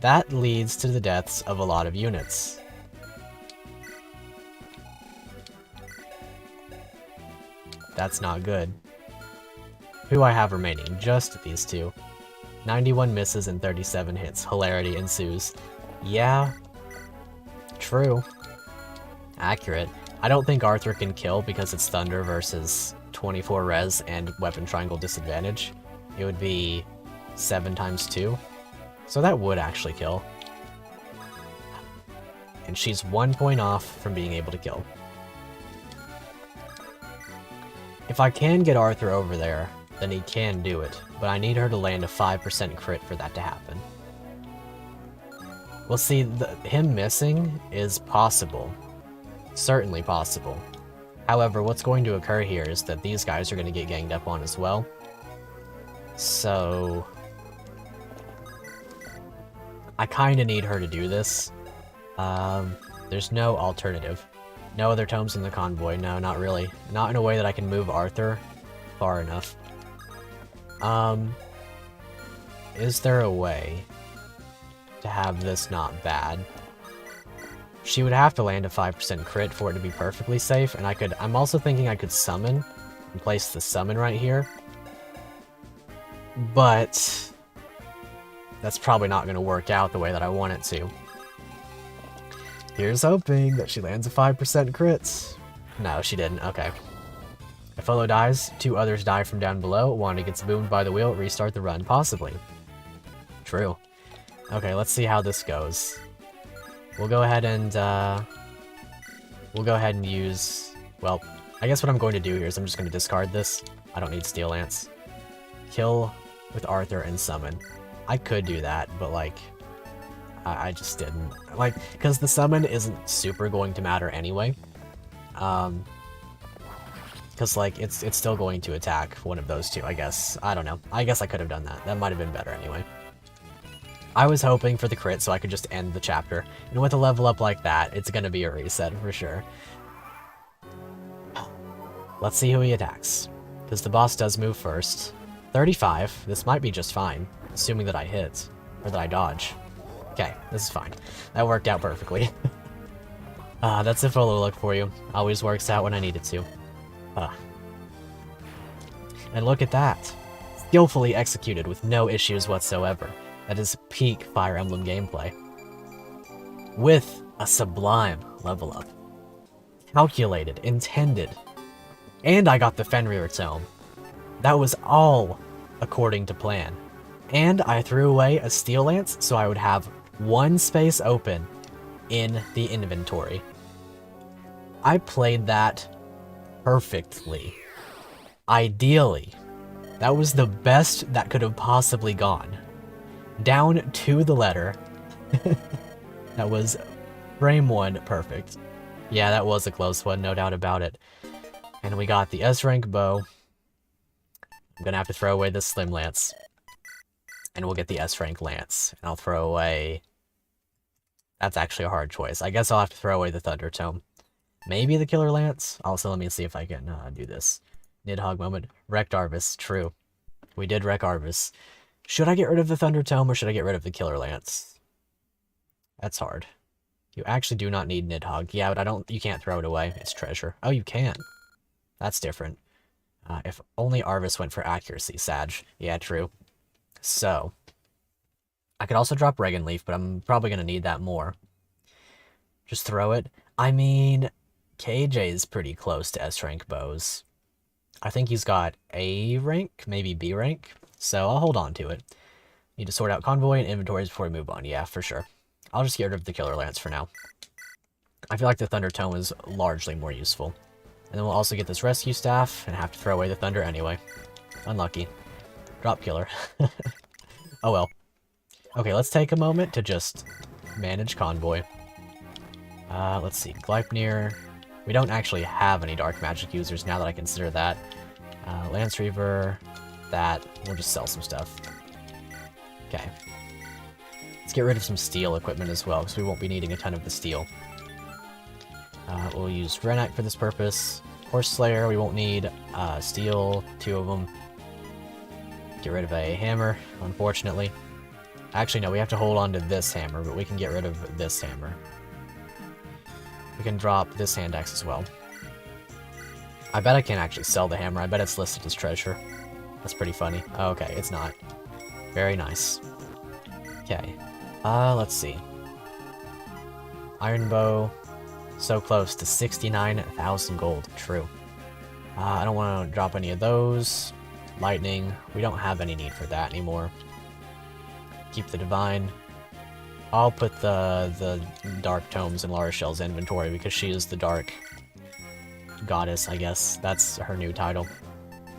that leads to the deaths of a lot of units. That's not good. Who I have remaining? Just these two. 91 misses and 37 hits. Hilarity ensues. Yeah. True. Accurate. I don't think Arthur can kill because it's Thunder versus 24 res and weapon triangle disadvantage. It would be 7 times 2. So that would actually kill. And she's 1 point off from being able to kill. If I can get Arthur over there, then he can do it, but I need her to land a 5% crit for that to happen. Well, see, him missing is possible. Certainly possible. However, what's going to occur here is that these guys are going to get ganged up on as well. So I kind of need her to do this. There's no alternative. No other tomes in the convoy. No, not really. Not in a way that I can move Arthur far enough. Is there a way to have this not bad? She would have to land a 5% crit for it to be perfectly safe, and I'm also thinking I could summon and place the summon right here. But that's probably not going to work out the way that I want it to. Here's hoping that she lands a 5% crits. No, she didn't. Okay. If Follow dies, 2 others die from down below. Wanda gets boomed by the wheel. Restart the run. Possibly. True. Okay, let's see how this goes. We'll go ahead and use... Well, I guess what I'm going to do here is I'm just going to discard this. I don't need Steel Lance. Kill with Arthur and summon. I could do that, but like... I just didn't. Like, because the summon isn't super going to matter anyway. Because, like, it's still going to attack one of those two, I guess. I don't know. I guess I could have done that. That might have been better anyway. I was hoping for the crit so I could just end the chapter. And with a level up like that, it's gonna be a reset for sure. Let's see who he attacks. Because the boss does move first. 35. This might be just fine. Assuming that I hit. Or that I dodge. Okay, this is fine. That worked out perfectly. That's a follow look for you. Always works out when I need it to. And look at that. Skillfully executed with no issues whatsoever. That is peak Fire Emblem gameplay. With a sublime level up. Calculated, intended. And I got the Fenrir Tome. That was all according to plan. And I threw away a Steel Lance so I would have 1 space open in the inventory. I played that perfectly. Ideally. That was the best that could have possibly gone. Down to the letter. That was frame 1 perfect. Yeah, that was a close one, no doubt about it. And we got the S-rank bow. I'm gonna have to throw away the Slim Lance. And we'll get the S-rank Lance. And I'll throw away... That's actually a hard choice. I guess I'll have to throw away the Thunder Tome. Maybe the Killer Lance? Also, let me see if I can do this. Nidhogg moment. Wrecked Arvis. True. We did wreck Arvis. Should I get rid of the Thunder Tome or should I get rid of the Killer Lance? That's hard. You actually do not need Nidhogg. Yeah, but you can't throw it away. It's treasure. Oh, you can. That's different. If only Arvis went for accuracy, Sag. Yeah, true. So, I could also drop Regan Leaf, but I'm probably going to need that more. Just throw it. I mean, KJ is pretty close to S-rank bows. I think he's got A rank, maybe B rank, so I'll hold on to it. Need to sort out convoy and inventories before we move on. Yeah, for sure. I'll just get rid of the Killer Lance for now. I feel like the Thunder Tome is largely more useful. And then we'll also get this Rescue Staff and have to throw away the Thunder anyway. Unlucky. Drop Killer. Oh well. Okay, let's take a moment to just manage convoy. Let's see. Gleipnir. We don't actually have any Dark Magic users now that I consider that. Lance Reaver. That. We'll just sell some stuff. Okay. Let's get rid of some steel equipment as well, because we won't be needing a ton of the steel. We'll use Renak for this purpose. Horse Slayer, we won't need steel, 2 of them. Get rid of a hammer, unfortunately. Actually, no, we have to hold on to this hammer, but we can get rid of this hammer. We can drop this hand axe as well. I bet I can't actually sell the hammer. I bet it's listed as treasure. That's pretty funny. Oh, okay, it's not. Very nice. Okay. Let's see. Iron bow. So close to 69,000 gold. True. I don't want to drop any of those. Lightning. We don't have any need for that anymore. Keep the divine. I'll put the dark tomes in Lara Shell's inventory because she is the dark goddess, I guess. That's her new title.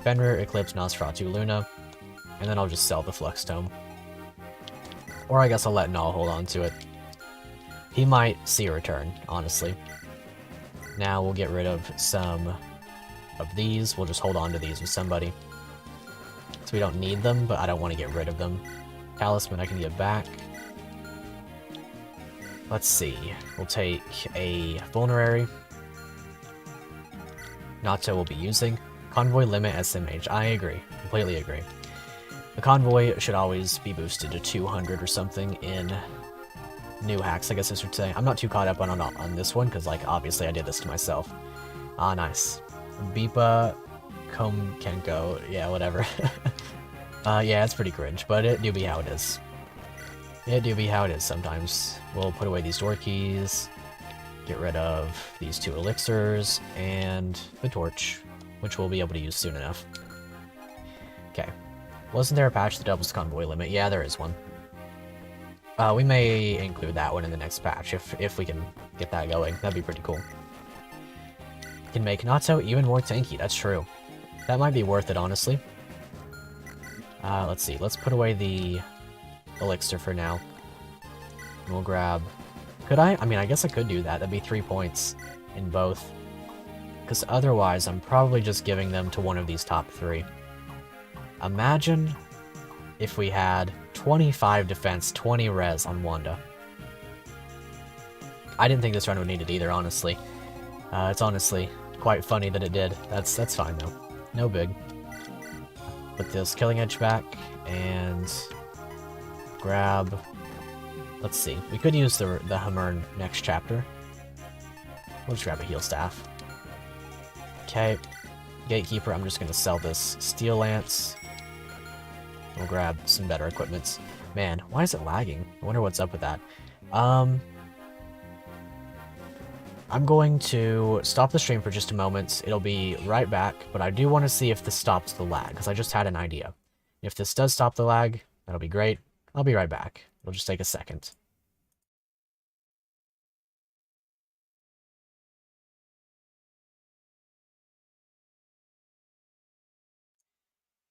Fenrir, Eclipse, Nosferatu, Luna. And then I'll just sell the Flux Tome. Or I guess I'll let Null hold on to it. He might see a return, honestly. Now we'll get rid of some of these. We'll just hold on to these with somebody. So we don't need them, but I don't want to get rid of them. Talisman I can get back. Let's see. We'll take a Vulnerary. Natoo will be using. Convoy limit SMH. I agree. Completely agree. The convoy should always be boosted to 200 or something in new hacks, I guess I should say. I'm not too caught up on this one, because, like, obviously I did this to myself. Ah, nice. Beepa, Kenko, yeah, whatever. Yeah, it's pretty cringe, but it do be how it is. It do be how it is sometimes. We'll put away these door keys, get rid of these 2 elixirs, and the torch, which we'll be able to use soon enough. Okay. Wasn't there a patch that doubles the convoy limit? Yeah, there is one. We may include that one in the next patch, if we can get that going. That'd be pretty cool. Can make Natoo even more tanky, that's true. That might be worth it, honestly. Let's see, let's put away the elixir for now. And we'll grab... Could I? I mean, I guess I could do that. That'd be 3 points in both. Because otherwise, I'm probably just giving them to one of these top 3. Imagine if we had 25 defense, 20 res on Wanda. I didn't think this run would need it either, honestly. It's honestly quite funny that it did. That's fine, though. No big. Put this Killing Edge back, and grab... Let's see. We could use the Hammer next chapter. We'll just grab a Heal Staff. Okay. Gatekeeper, I'm just going to sell this Steel Lance. We'll grab some better equipments. Man, why is it lagging? I wonder what's up with that. I'm going to stop the stream for just a moment. It'll be right back, but I do want to see if this stops the lag, because I just had an idea. If this does stop the lag, that'll be great. I'll be right back. It'll just take a second.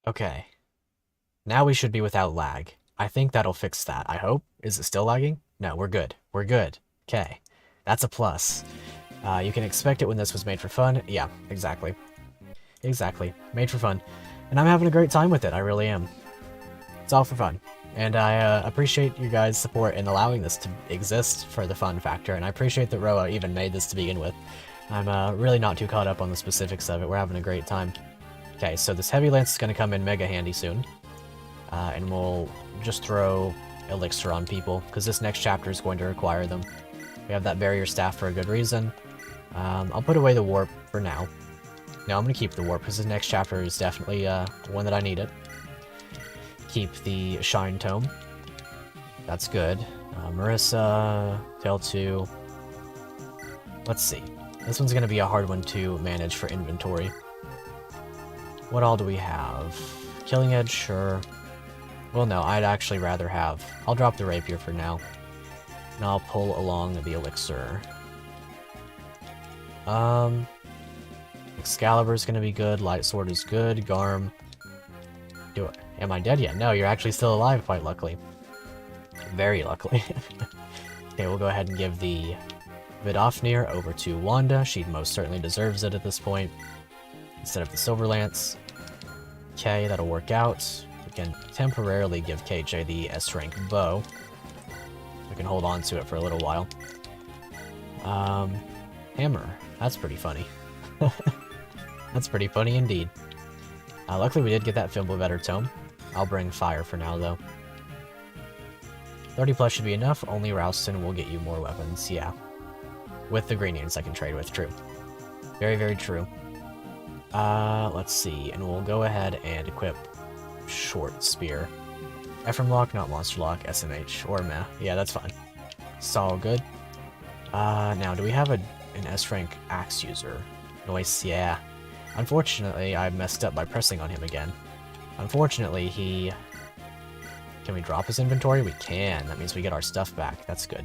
Okay. Now we should be without lag. I think that'll fix that, I hope. Is it still lagging? No, we're good. We're good. Okay. That's a plus. You can expect it when this was made for fun. Yeah, exactly. Exactly. Made for fun. And I'm having a great time with it, I really am. It's all for fun. And I appreciate you guys' support in allowing this to exist for the fun factor, and I appreciate that Roa even made this to begin with. I'm really not too caught up on the specifics of it, we're having a great time. Okay, so this heavy lance is going to come in mega handy soon. And we'll just throw elixir on people, because this next chapter is going to require them. We have that barrier staff for a good reason. I'll put away the warp for now. No, I'm going to keep the warp, because this next chapter is definitely one that I need it. Keep the Shine Tome. That's good. Marissa, Tail 2. Let's see. This one's going to be a hard one to manage for inventory. What all do we have? Killing Edge, sure. Well, no, I'd actually rather have... I'll drop the Rapier for now. And I'll pull along the Elixir. Excalibur's gonna be good, Light Sword is good, Garm... Am I dead yet? No, you're actually still alive, quite luckily. Very luckily. Okay, we'll go ahead and give the Vidofnir over to Wanda. She most certainly deserves it at this point. Instead of the Silver Lance. Okay, that'll work out. We can temporarily give KJ the S-rank bow. We can hold on to it for a little while. Hammer. That's pretty funny. That's pretty funny indeed. Luckily we did get that Fimbulvetter Tome. I'll bring fire for now, though. 30 plus should be enough. Only Rouston will get you more weapons, yeah. With the green units I can trade with, true. Very, very true. Let's see, and we'll go ahead and equip Short Spear. Ephraim Lock, not Monster Lock, SMH, or meh. Yeah, that's fine. It's all good. Now, do we have an S-rank Axe user? Noise, yeah. Unfortunately, I messed up by pressing on him again. Unfortunately, he... Can we drop his inventory? We can. That means we get our stuff back. That's good.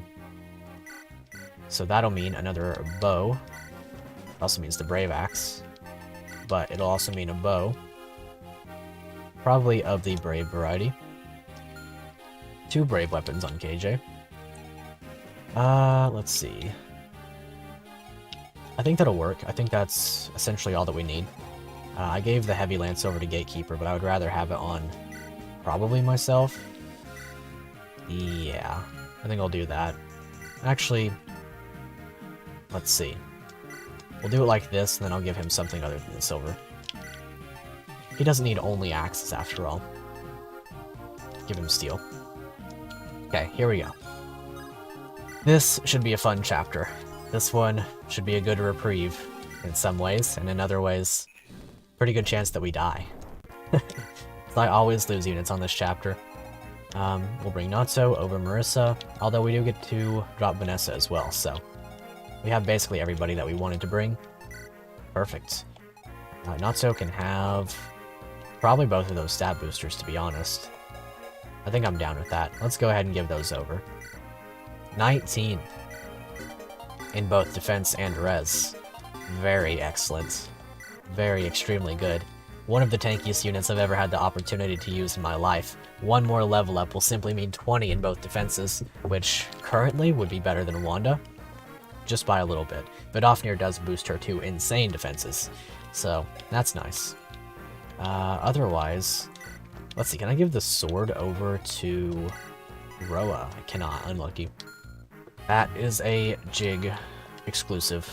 So that'll mean another bow. It also means the Brave Axe. But it'll also mean a bow. Probably of the Brave variety. 2 Brave weapons on KJ. Let's see. I think that'll work. I think that's essentially all that we need. I gave the Heavy Lance over to Gatekeeper, but I would rather have it on probably myself. Yeah, I think I'll do that. Actually, let's see. We'll do it like this, and then I'll give him something other than the silver. He doesn't need only axes after all. Give him steel. Okay, here we go. This should be a fun chapter. This one should be a good reprieve in some ways, and in other ways, pretty good chance that we die. I always lose units on this chapter. We'll bring Natsu over Marissa, although we do get to drop Vanessa as well, so we have basically everybody that we wanted to bring. Perfect. Natsu can have probably both of those stat boosters, to be honest. I think I'm down with that. Let's go ahead and give those over. 19 in both defense and res. Very excellent. Very extremely good. One of the tankiest units I've ever had the opportunity to use in my life. One more level up will simply mean 20 in both defenses, which currently would be better than Wanda, just by a little bit. Vidofnir does boost her to insane defenses, so that's nice. Otherwise, let's see, can I give the sword over to Roa? I cannot, unlucky. That is a Jig exclusive.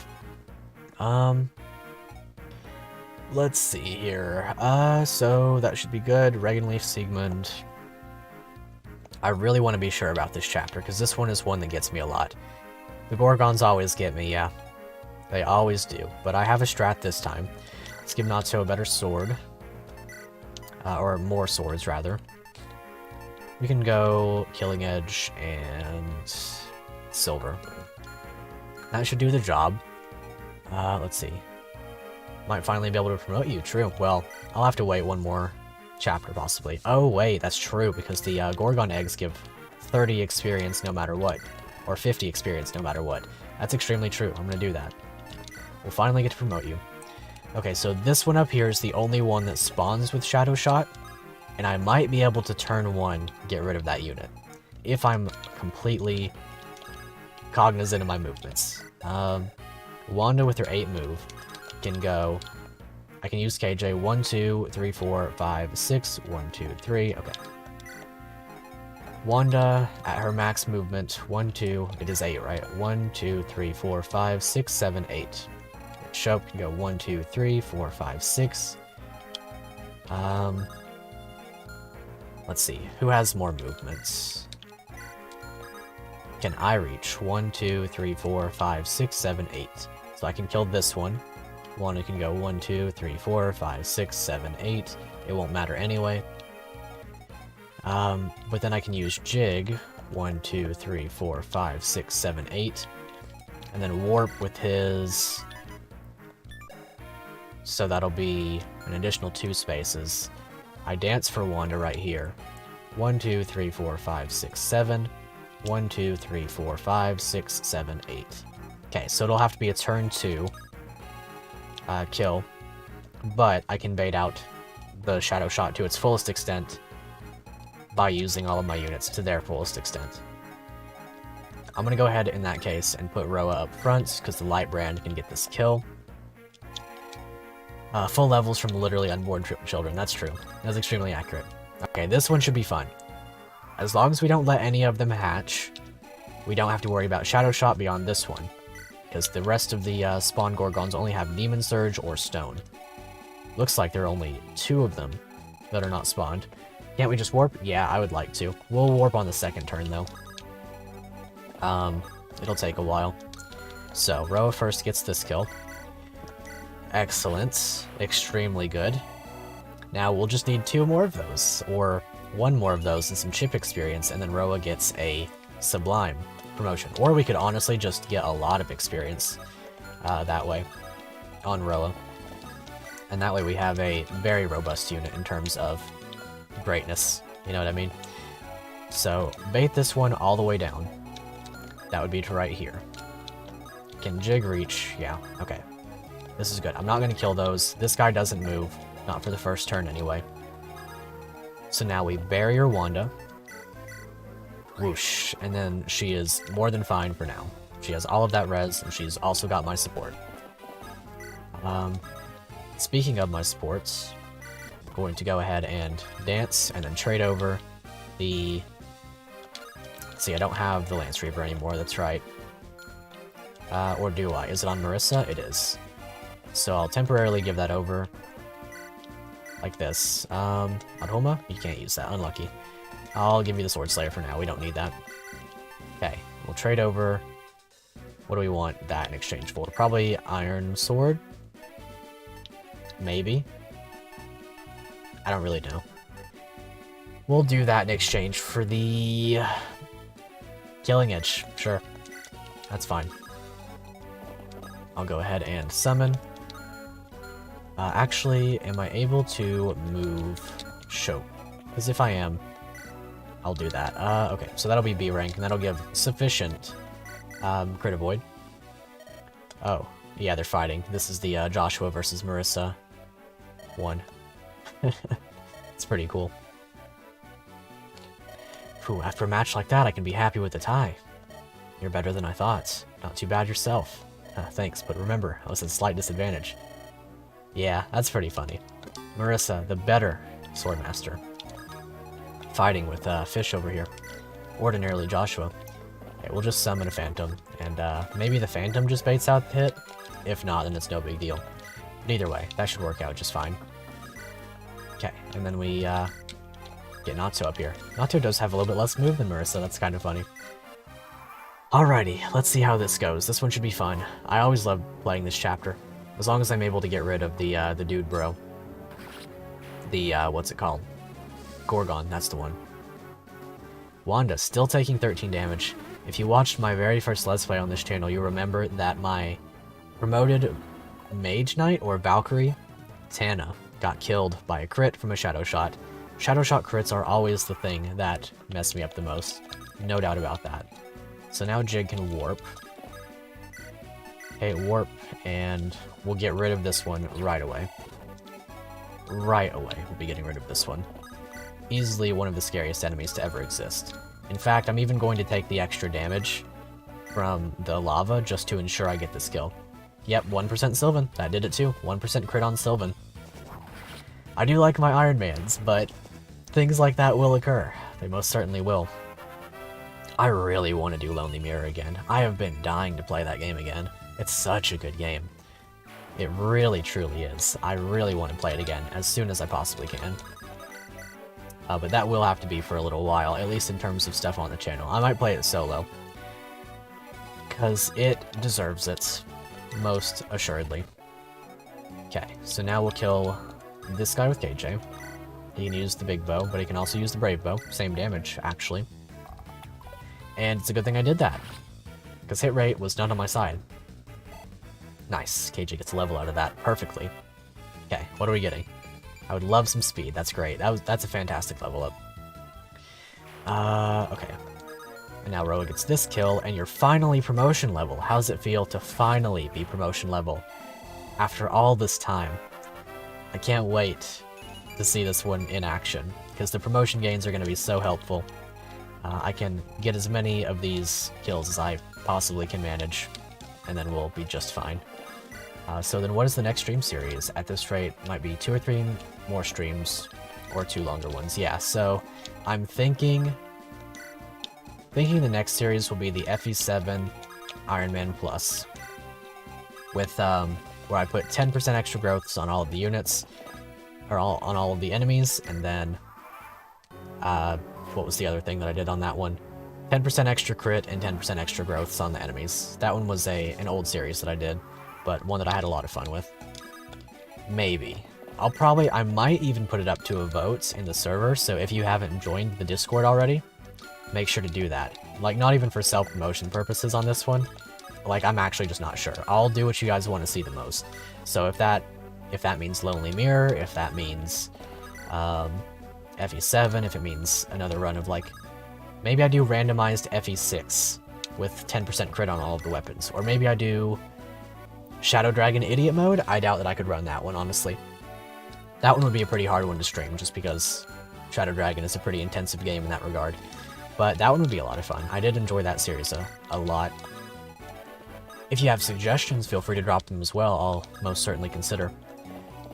Let's see here. So that should be good. Regenleaf, Siegmund. I really want to be sure about this chapter, because this one is one that gets me a lot. The Gorgons always get me, yeah. They always do. But I have a strat this time. Let's give Natsu a better sword. Or more swords, rather. We can go Killing Edge and Silver. That should do the job. Let's see. Might finally be able to promote you, true. Well, I'll have to wait one more chapter, possibly. Oh, wait, that's true, because the Gorgon eggs give 30 experience no matter what. Or 50 experience no matter what. That's extremely true. I'm gonna do that. We'll finally get to promote you. Okay, so this one up here is the only one that spawns with Shadow Shot, and I might be able to turn 1, get rid of that unit, if I'm completely cognizant of my movements. Wanda with her 8 move can go... I can use KJ. 1, 2, 3, 4, 5, 6. 1, 2, 3. Okay. Wanda at her max movement. 1, 2. It is 8, right? 1, 2, 3, 4, 5, 6, 7, 8. Shope can go 1, 2, 3, 4, 5, 6. Let's see. Who has more movements? Can I reach? 1, 2, 3, 4, 5, 6, 7, 8. So I can kill this one. One, it can go 1, 2, 3, 4, 5, 6, 7, 8. It won't matter anyway. But then I can use Jig. 1, 2, 3, 4, 5, 6, 7, 8. And then Warp with his... So that'll be an additional 2 spaces. I dance for Wanda right here. 1, 2, 3, 4, 5, 6, 7. 1, 2, 3, 4, 5, 6, 7, 8. Okay, so it'll have to be a turn 2 kill, but I can bait out the Shadow Shot to its fullest extent by using all of my units to their fullest extent. I'm going to go ahead in that case and put Roa up front, because the Light Brand can get this kill. Full levels from literally unborn children, that's true. That's extremely accurate. Okay, this one should be fun. As long as we don't let any of them hatch, we don't have to worry about Shadow Shot beyond this one, because the rest of the spawn Gorgons only have Demon Surge or Stone. Looks like there are only 2 of them that are not spawned. Can't we just warp? Yeah, I would like to. We'll warp on the second turn, though. It'll take a while. So, Roa first gets this kill. Excellent. Extremely good. Now, we'll just need 2 more of those, or 1 more of those and some chip experience, and then Roa gets a Sublime promotion. Or we could honestly just get a lot of experience that way on Roa. And that way we have a very robust unit in terms of greatness. You know what I mean? So, bait this one all the way down. That would be to right here. Can Jig reach? Yeah, okay. This is good. I'm not going to kill those. This guy doesn't move. Not for the first turn anyway. So now we barrier Wanda. Whoosh. And then she is more than fine for now. She has all of that res, and she's also got my support. Speaking of my supports, I'm going to go ahead and dance, and then trade over the... Let's see, I don't have the Lance Reaper anymore, that's right. Or do I? Is it on Marissa? It is. So I'll temporarily give that over. Like this. On Homa? You can't use that, unlucky. I'll give you the Sword Slayer for now, we don't need that. Okay, we'll trade over... What do we want that in exchange for? Probably Iron Sword? Maybe? I don't really know. We'll do that in exchange for the... Killing Edge, sure. That's fine. I'll go ahead and summon. Actually, am I able to move Shope? Because if I am, I'll do that. Okay, so that'll be B rank, and that'll give sufficient crit avoid. Oh, yeah, they're fighting. This is the Joshua versus Marissa one. It's pretty cool. Whew, after a match like that, I can be happy with the tie. You're better than I thought. Not too bad yourself. Thanks, but remember, I was at a slight disadvantage. Yeah, that's pretty funny. Marissa, the better Swordmaster. Fighting with Fish over here. Ordinarily Joshua. Okay, we'll just summon a Phantom, and maybe the Phantom just baits out the hit? If not, then it's no big deal. But either way, that should work out just fine. Okay, and then we get Natoo up here. Natoo does have a little bit less move than Marissa, that's kind of funny. Alrighty, let's see how this goes. This one should be fun. I always love playing this chapter. As long as I'm able to get rid of the dude bro. The, what's it called? Gorgon, that's the one. Wanda, still taking 13 damage. If you watched my very first Let's Play on this channel, you'll remember that my promoted Mage Knight, or Valkyrie, Tana, got killed by a crit from a Shadow Shot. Shadow Shot crits are always the thing that mess me up the most. No doubt about that. So now Jig can warp. Okay, warp, and we'll get rid of this one right away. Right away, we'll be getting rid of this one. Easily one of the scariest enemies to ever exist. In fact, I'm even going to take the extra damage from the lava just to ensure I get this kill. Yep, 1% Sylvan. That did it too. 1% crit on Sylvan. I do like my Iron Mans, but things like that will occur. They most certainly will. I really want to do Lonely Mirror again. I have been dying to play that game again. It's such a good game. It really, truly is. I really want to play it again as soon as I possibly can. But that will have to be for a little while, at least in terms of stuff on the channel. I might play it solo, because it deserves it, most assuredly. Okay, so now we'll kill this guy with KJ. He can use the big bow, but he can also use the brave bow. Same damage, actually. And it's a good thing I did that, because hit rate was not on my side. Nice, KJ gets a level out of that perfectly. Okay, what are we getting? I would love some speed. That's great. That's a fantastic level up. Okay. And now Roa gets this kill, and you're finally promotion level. How does it feel to finally be promotion level after all this time? I can't wait to see this one in action, because the promotion gains are going to be so helpful. I can get as many of these kills as I possibly can manage, and then we'll be just fine. So then what is the next stream series? At this rate, might be 2 or 3 more streams, or 2 longer ones. Yeah, so I'm thinking the next series will be the FE7 Iron Man Plus, with where I put 10% extra growths on all of the units, or on all of the enemies, and then what was the other thing that I did on that one? 10% extra crit and 10% extra growths on the enemies. That one was an old series that I did, but one that I had a lot of fun with. Maybe. I might even put it up to a vote in the server, so if you haven't joined the Discord already, make sure to do that. Like, not even for self-promotion purposes on this one. Like, I'm actually just not sure. I'll do what you guys want to see the most. So if that means Lonely Mirror, if that means FE7, if it means another run of, like, maybe I do randomized FE6 with 10% crit on all of the weapons. Or maybe I do Shadow Dragon Idiot Mode. I doubt that I could run that one, honestly. That one would be a pretty hard one to stream, just because Shadow Dragon is a pretty intensive game in that regard. But that one would be a lot of fun. I did enjoy that series a lot. If you have suggestions, feel free to drop them as well. I'll most certainly consider.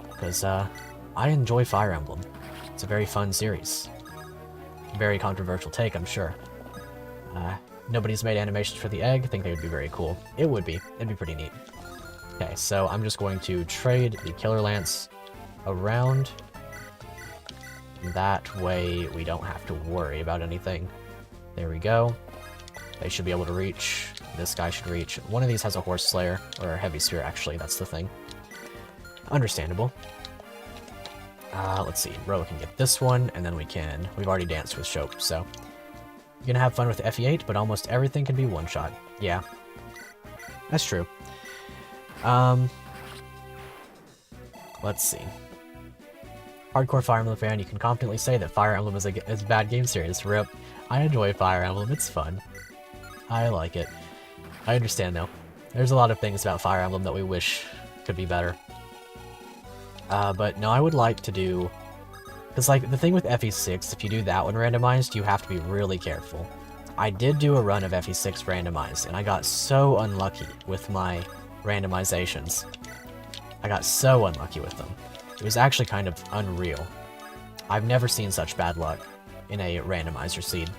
Because I enjoy Fire Emblem. It's a very fun series. Very controversial take, I'm sure. Nobody's made animations for the egg. I think they would be very cool. It would be. It'd be pretty neat. Okay, so I'm just going to trade the Killer Lance around. That way we don't have to worry about anything. There we go. They should be able to reach. This guy should reach. One of these has a Horse Slayer, or a Heavy Spear, actually. That's the thing. Understandable. Let's see. Roa can get this one, and then we've already danced with Shope, so. You're gonna have fun with FE8, but almost everything can be one-shot. Yeah. That's true. Let's see. Hardcore Fire Emblem fan, you can confidently say that Fire Emblem is a bad game series. RIP. I enjoy Fire Emblem, it's fun. I like it. I understand though. There's a lot of things about Fire Emblem that we wish could be better. But no, I would like to do... Because, like, the thing with FE6, if you do that one randomized, you have to be really careful. I did do a run of FE6 randomized, and I got so unlucky with my randomizations. I got so unlucky with them. It was actually kind of unreal. I've never seen such bad luck in a randomizer seed.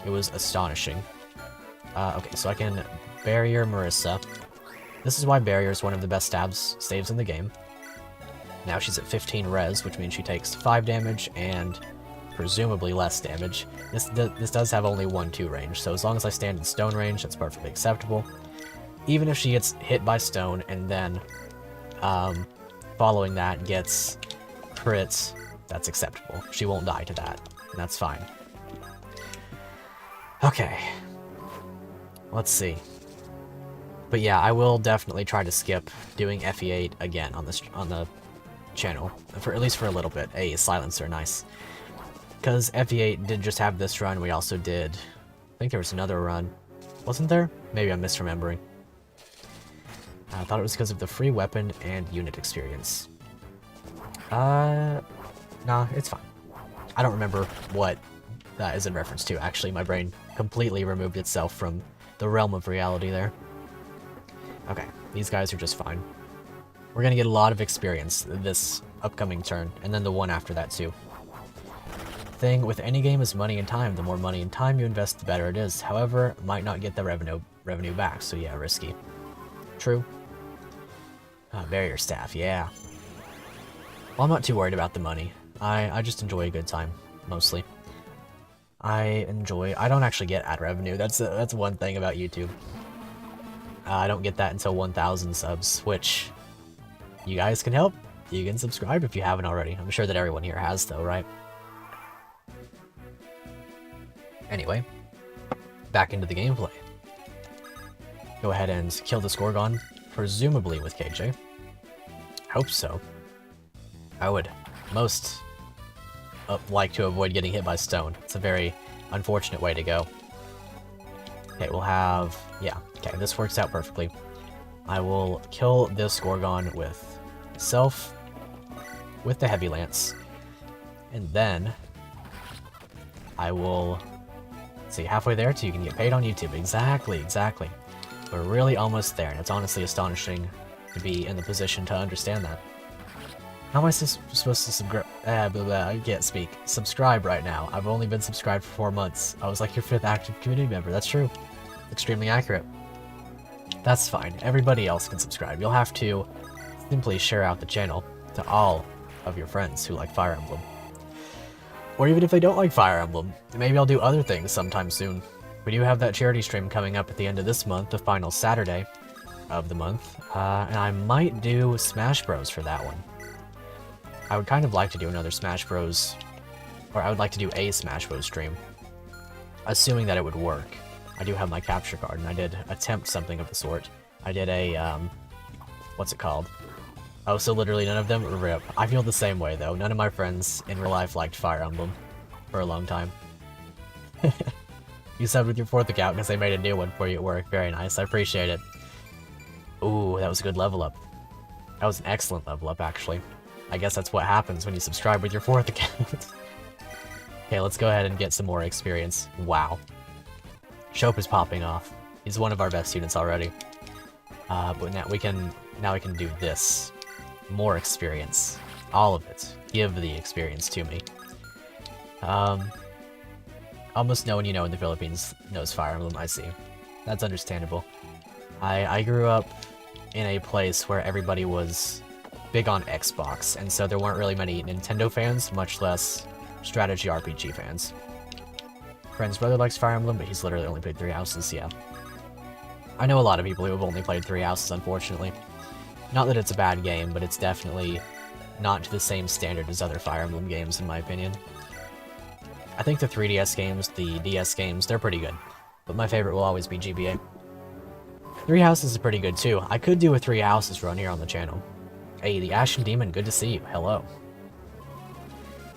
It was astonishing. Okay, so I can Barrier Marissa. This is why Barrier is one of the best saves in the game. Now she's at 15 res, which means she takes 5 damage and presumably less damage. This does have only 1-2 range, so as long as I stand in stone range, that's perfectly acceptable. Even if she gets hit by stone and then following that gets crits, that's acceptable. She won't die to that, and that's fine. Okay. Let's see. But yeah, I will definitely try to skip doing FE8 again on the channel, at least for a little bit. Hey, silencer, nice. Because FE8 did just have this run, we also did... I think there was another run. Wasn't there? Maybe I'm misremembering. I thought it was because of the free weapon and unit experience. Nah, it's fine. I don't remember what that is in reference to. Actually, my brain completely removed itself from the realm of reality there. Okay, these guys are just fine. We're gonna get a lot of experience this upcoming turn, and then the one after that too. Thing with any game is money and time. The more money and time you invest, the better it is. However, might not get the revenue back, so yeah, risky. True. Barrier staff, yeah. Well, I'm not too worried about the money. I just enjoy a good time, mostly. I don't actually get ad revenue. That's one thing about YouTube. I don't get that until 1,000 subs, which you guys can help. You can subscribe if you haven't already. I'm sure that everyone here has, though, right? Anyway, back into the gameplay. Go ahead and kill this Gorgon, presumably with KJ. Hope so. I would most like to avoid getting hit by stone. It's a very unfortunate way to go. Okay, we'll have... yeah, okay, this works out perfectly. I will kill this Gorgon with Self, with the Heavy Lance, and then I will... see, halfway there till you can get paid on YouTube. Exactly. We're really almost there, and it's honestly astonishing to be in the position to understand that. How am I supposed to subscribe? I can't speak. Subscribe right now. I've only been subscribed for 4 months. I was like your 5th active community member. That's true. Extremely accurate. That's fine. Everybody else can subscribe. You'll have to simply share out the channel to all of your friends who like Fire Emblem. Or even if they don't like Fire Emblem, maybe I'll do other things sometime soon. We do have that charity stream coming up at the end of this month, the final Saturday of the month, and I might do Smash Bros for that one. I would kind of like to do another Smash Bros, or I would like to do a Smash Bros stream, assuming that it would work. I do have my capture card, and I did attempt something of the sort. I did a, what's it called? Oh, so literally none of them? Rip. I feel the same way, though. None of my friends in real life liked Fire Emblem for a long time. You subbed with your 4th account because they made a new one for you at work. Very nice. I appreciate it. Ooh, that was a good level up. That was an excellent level up, actually. I guess that's what happens when you subscribe with your 4th account. Okay, let's go ahead and get some more experience. Wow. Shope is popping off. He's one of our best units already. But now we can do this. More experience. All of it. Give the experience to me. Almost no one you know in the Philippines knows Fire Emblem, I see. That's understandable. I grew up in a place where everybody was big on Xbox, and so there weren't really many Nintendo fans, much less strategy RPG fans. Friend's brother likes Fire Emblem, but he's literally only played 3 Houses, yeah. I know a lot of people who have only played 3 Houses, unfortunately. Not that it's a bad game, but it's definitely not to the same standard as other Fire Emblem games, in my opinion. I think the 3DS games, the DS games, they're pretty good, but my favorite will always be GBA. 3 Houses is pretty good too. I could do a 3 Houses run here on the channel. Hey, the Ashen Demon, good to see you. Hello.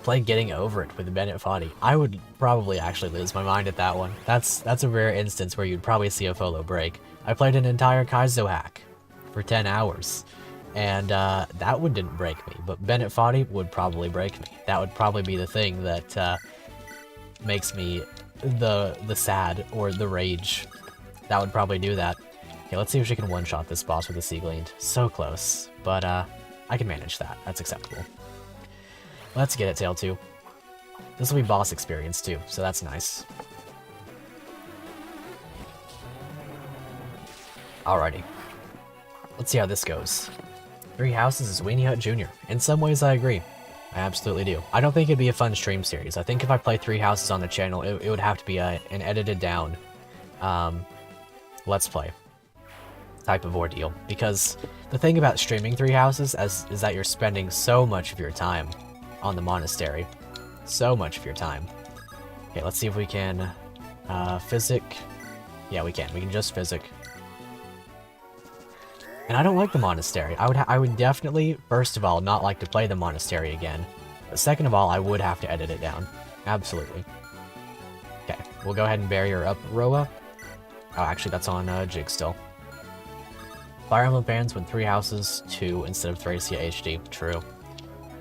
Play Getting Over It with Bennett Foddy. I would probably actually lose my mind at that one. That's a rare instance where you'd probably see a follow break. I played an entire Kaizo hack for 10 hours, and that one didn't break me, but Bennett Foddy would probably break me. That would probably be the thing that makes me the sad or the rage. That would probably do that. Okay, let's see if she can one-shot this boss with a Sea Gleaned. So close, but I can manage that. That's acceptable. Let's get it, Tail 2. This will be boss experience too, so that's nice. Alrighty. Let's see how this goes. 3 Houses is Weenie Hut Jr. In some ways, I agree. I absolutely do. I don't think it'd be a fun stream series. I think if I play 3 Houses on the channel, it would have to be an edited down Let's Play type of ordeal. Because the thing about streaming 3 Houses is that you're spending so much of your time on the monastery. So much of your time. Okay, let's see if we can physic. Yeah, we can. We can just physic. And I don't like the monastery. I would definitely, first of all, not like to play the monastery again. But second of all, I would have to edit it down. Absolutely. Okay, we'll go ahead and bury her up, Roa. Oh, actually, that's on Jig still. Fire Emblem fans win 3 Houses, 2 instead of Thracia HD. True.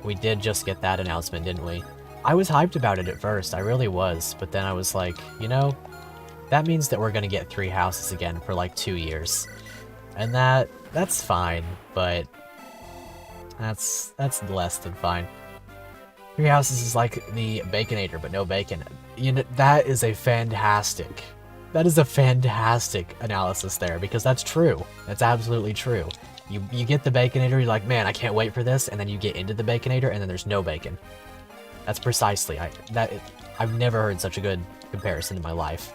We did just get that announcement, didn't we? I was hyped about it at first, I really was, but then I was like, you know, that means that we're gonna get 3 Houses again for like 2 years. And that's fine, but That's less than fine. 3 houses is like the Baconator, but no bacon. You know, that is a fantastic analysis there, because that's true. That's absolutely true. You get the Baconator, you're like, man, I can't wait for this, and then you get into the Baconator, and then there's no bacon. That's precisely, I've never heard such a good comparison in my life.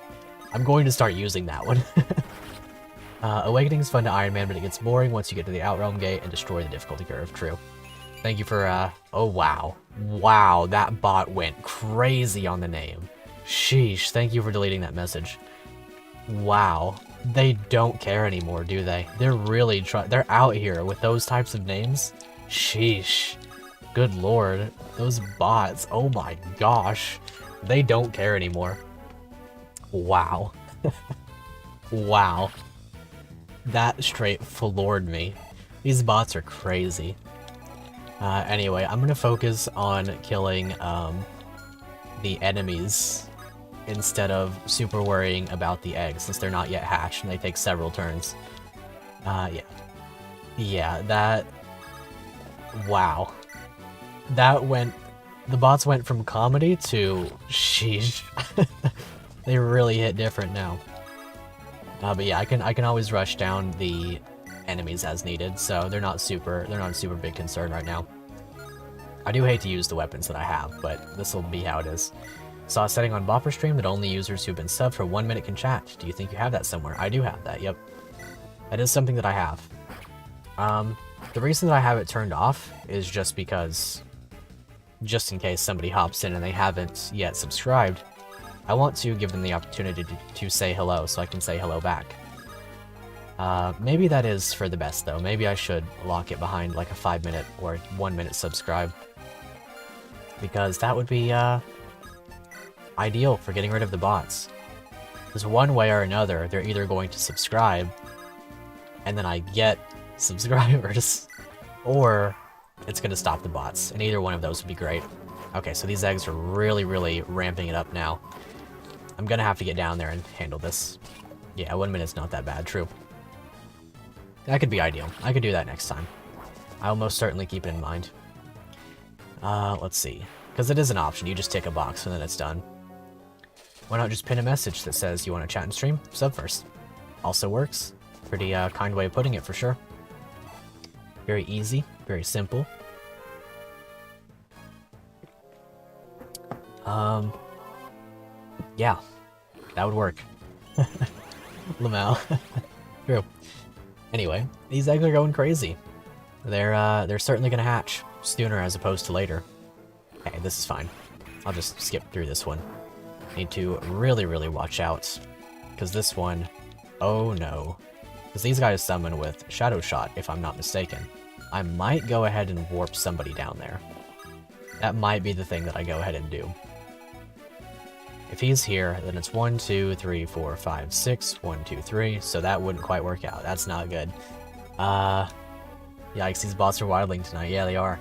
I'm going to start using that one. Awakening is fun to Iron Man, but it gets boring once you get to the Outrealm Gate and destroy the difficulty curve. True. Thank you for, oh wow. Wow, that bot went crazy on the name. Sheesh, thank you for deleting that message. Wow. They don't care anymore, do they? They're really they're out here with those types of names. Sheesh. Good lord. Those bots, oh my gosh. They don't care anymore. Wow. Wow. That straight floored me. These bots are crazy. Anyway, I'm gonna focus on killing the enemies instead of super worrying about the eggs, since they're not yet hatched and they take several turns. Yeah. Yeah, that... Wow. That went... The bots went from comedy to... Sheesh. They really hit different now. But yeah, I can always rush down the enemies as needed, so they're not a super big concern right now. I do hate to use the weapons that I have, but this will be how it is. Saw a setting on Boffer Stream that only users who've been subbed for 1 minute can chat. Do you think you have that somewhere? I do have that, yep. That is something that I have. The reason that I have it turned off is just because, just in case somebody hops in and they haven't yet subscribed, I want to give them the opportunity to say hello, so I can say hello back. Maybe that is for the best, though. Maybe I should lock it behind like a 5-minute or 1-minute subscribe. Because that would be, ideal for getting rid of the bots. Because one way or another, they're either going to subscribe, and then I get subscribers, or it's going to stop the bots, and either one of those would be great. Okay, so these eggs are really, really ramping it up now. I'm gonna have to get down there and handle this. Yeah, 1 minute's not that bad, true. That could be ideal. I could do that next time. I'll most certainly keep it in mind. Let's see. Because it is an option, you just tick a box and then it's done. Why not just pin a message that says you want to chat and stream? Sub first. Also works. Pretty kind way of putting it for sure. Very easy, very simple. Yeah, that would work. Lamau. True. Anyway, these eggs are going crazy. They're certainly gonna hatch sooner as opposed to later. Okay, this is fine. I'll just skip through this one. Need to really, really watch out, because this one, oh no. Because these guys summon with Shadow Shot, if I'm not mistaken. I might go ahead and warp somebody down there. That might be the thing that I go ahead and do. If he's here, then it's 1, 2, 3, 4, 5, 6, 1, 2, 3, so that wouldn't quite work out. That's not good. Yikes, these bots are wildling tonight. Yeah, they are.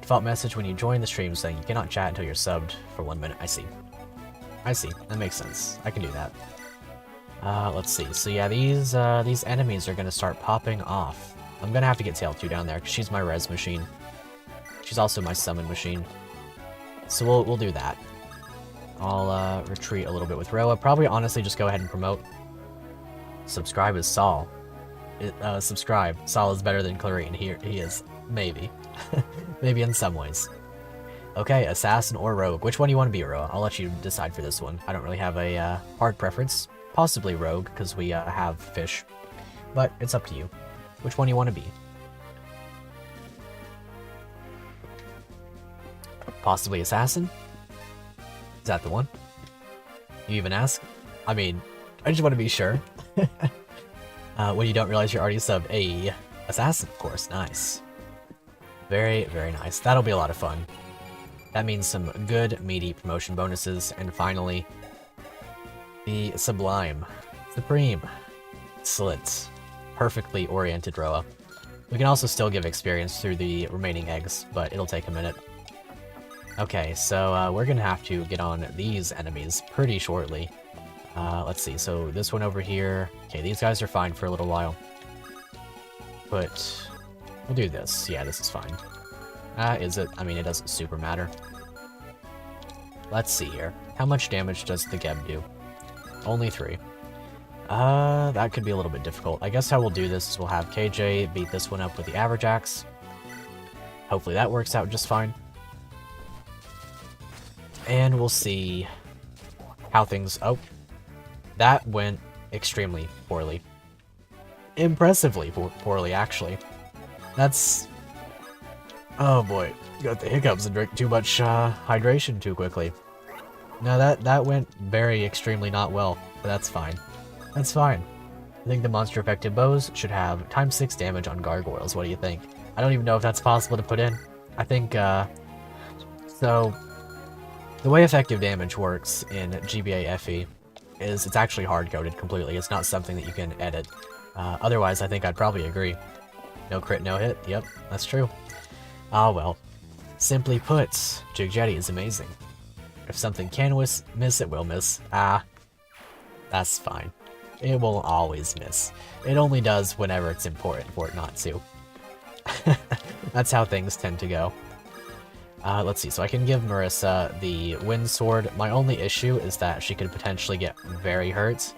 Default message when you join the stream saying you cannot chat until you're subbed for 1 minute. I see. I see. That makes sense. I can do that. Let's see. So yeah, these enemies are gonna start popping off. I'm gonna have to get Tail 2 down there, because she's my res machine. She's also my summon machine. So we'll do that. I'll retreat a little bit with Roa. Probably honestly just go ahead and promote. Subscribe is Saul. Subscribe. Saul is better than Clarine. He is. Maybe. Maybe in some ways. Okay, Assassin or Rogue. Which one do you want to be, Roa? I'll let you decide for this one. I don't really have a hard preference. Possibly Rogue, because we have fish. But it's up to you. Which one do you want to be? Possibly Assassin? Is that the one? You even ask? I mean, I just want to be sure. When you don't realize you're already subbed. A Assassin, of course. Nice. Very, very nice. That'll be a lot of fun. That means some good, meaty promotion bonuses. And finally, the Sublime. Supreme. Slit. Perfectly oriented Roa. We can also still give experience through the remaining eggs, but it'll take a minute. Okay, so we're gonna have to get on these enemies pretty shortly. Let's see, so this one over here... Okay, these guys are fine for a little while. But we'll do this. Yeah, this is fine. Is it? I mean, it doesn't super matter. Let's see here. How much damage does the Geb do? Only 3. That could be a little bit difficult. I guess how we'll do this is we'll have KJ beat this one up with the average axe. Hopefully that works out just fine. And we'll see how things... Oh, that went extremely poorly. Impressively poorly, actually. That's... Oh boy, got the hiccups and drank too much hydration too quickly. No, that went very extremely not well, but that's fine. That's fine. I think the monster effective bows should have ×6 damage on gargoyles. What do you think? I don't even know if that's possible to put in. I think, so, the way effective damage works in GBA FE is it's actually hard-coded completely. It's not something that you can edit. Otherwise, I think I'd probably agree. No crit, no hit. Yep, that's true. Ah, well. Simply put, Jig Jetty is amazing. If something can miss, it will miss. Ah, that's fine. It will always miss. It only does whenever it's important for it not to. That's how things tend to go. Let's see, so I can give Marissa the Wind Sword. My only issue is that she could potentially get very hurt.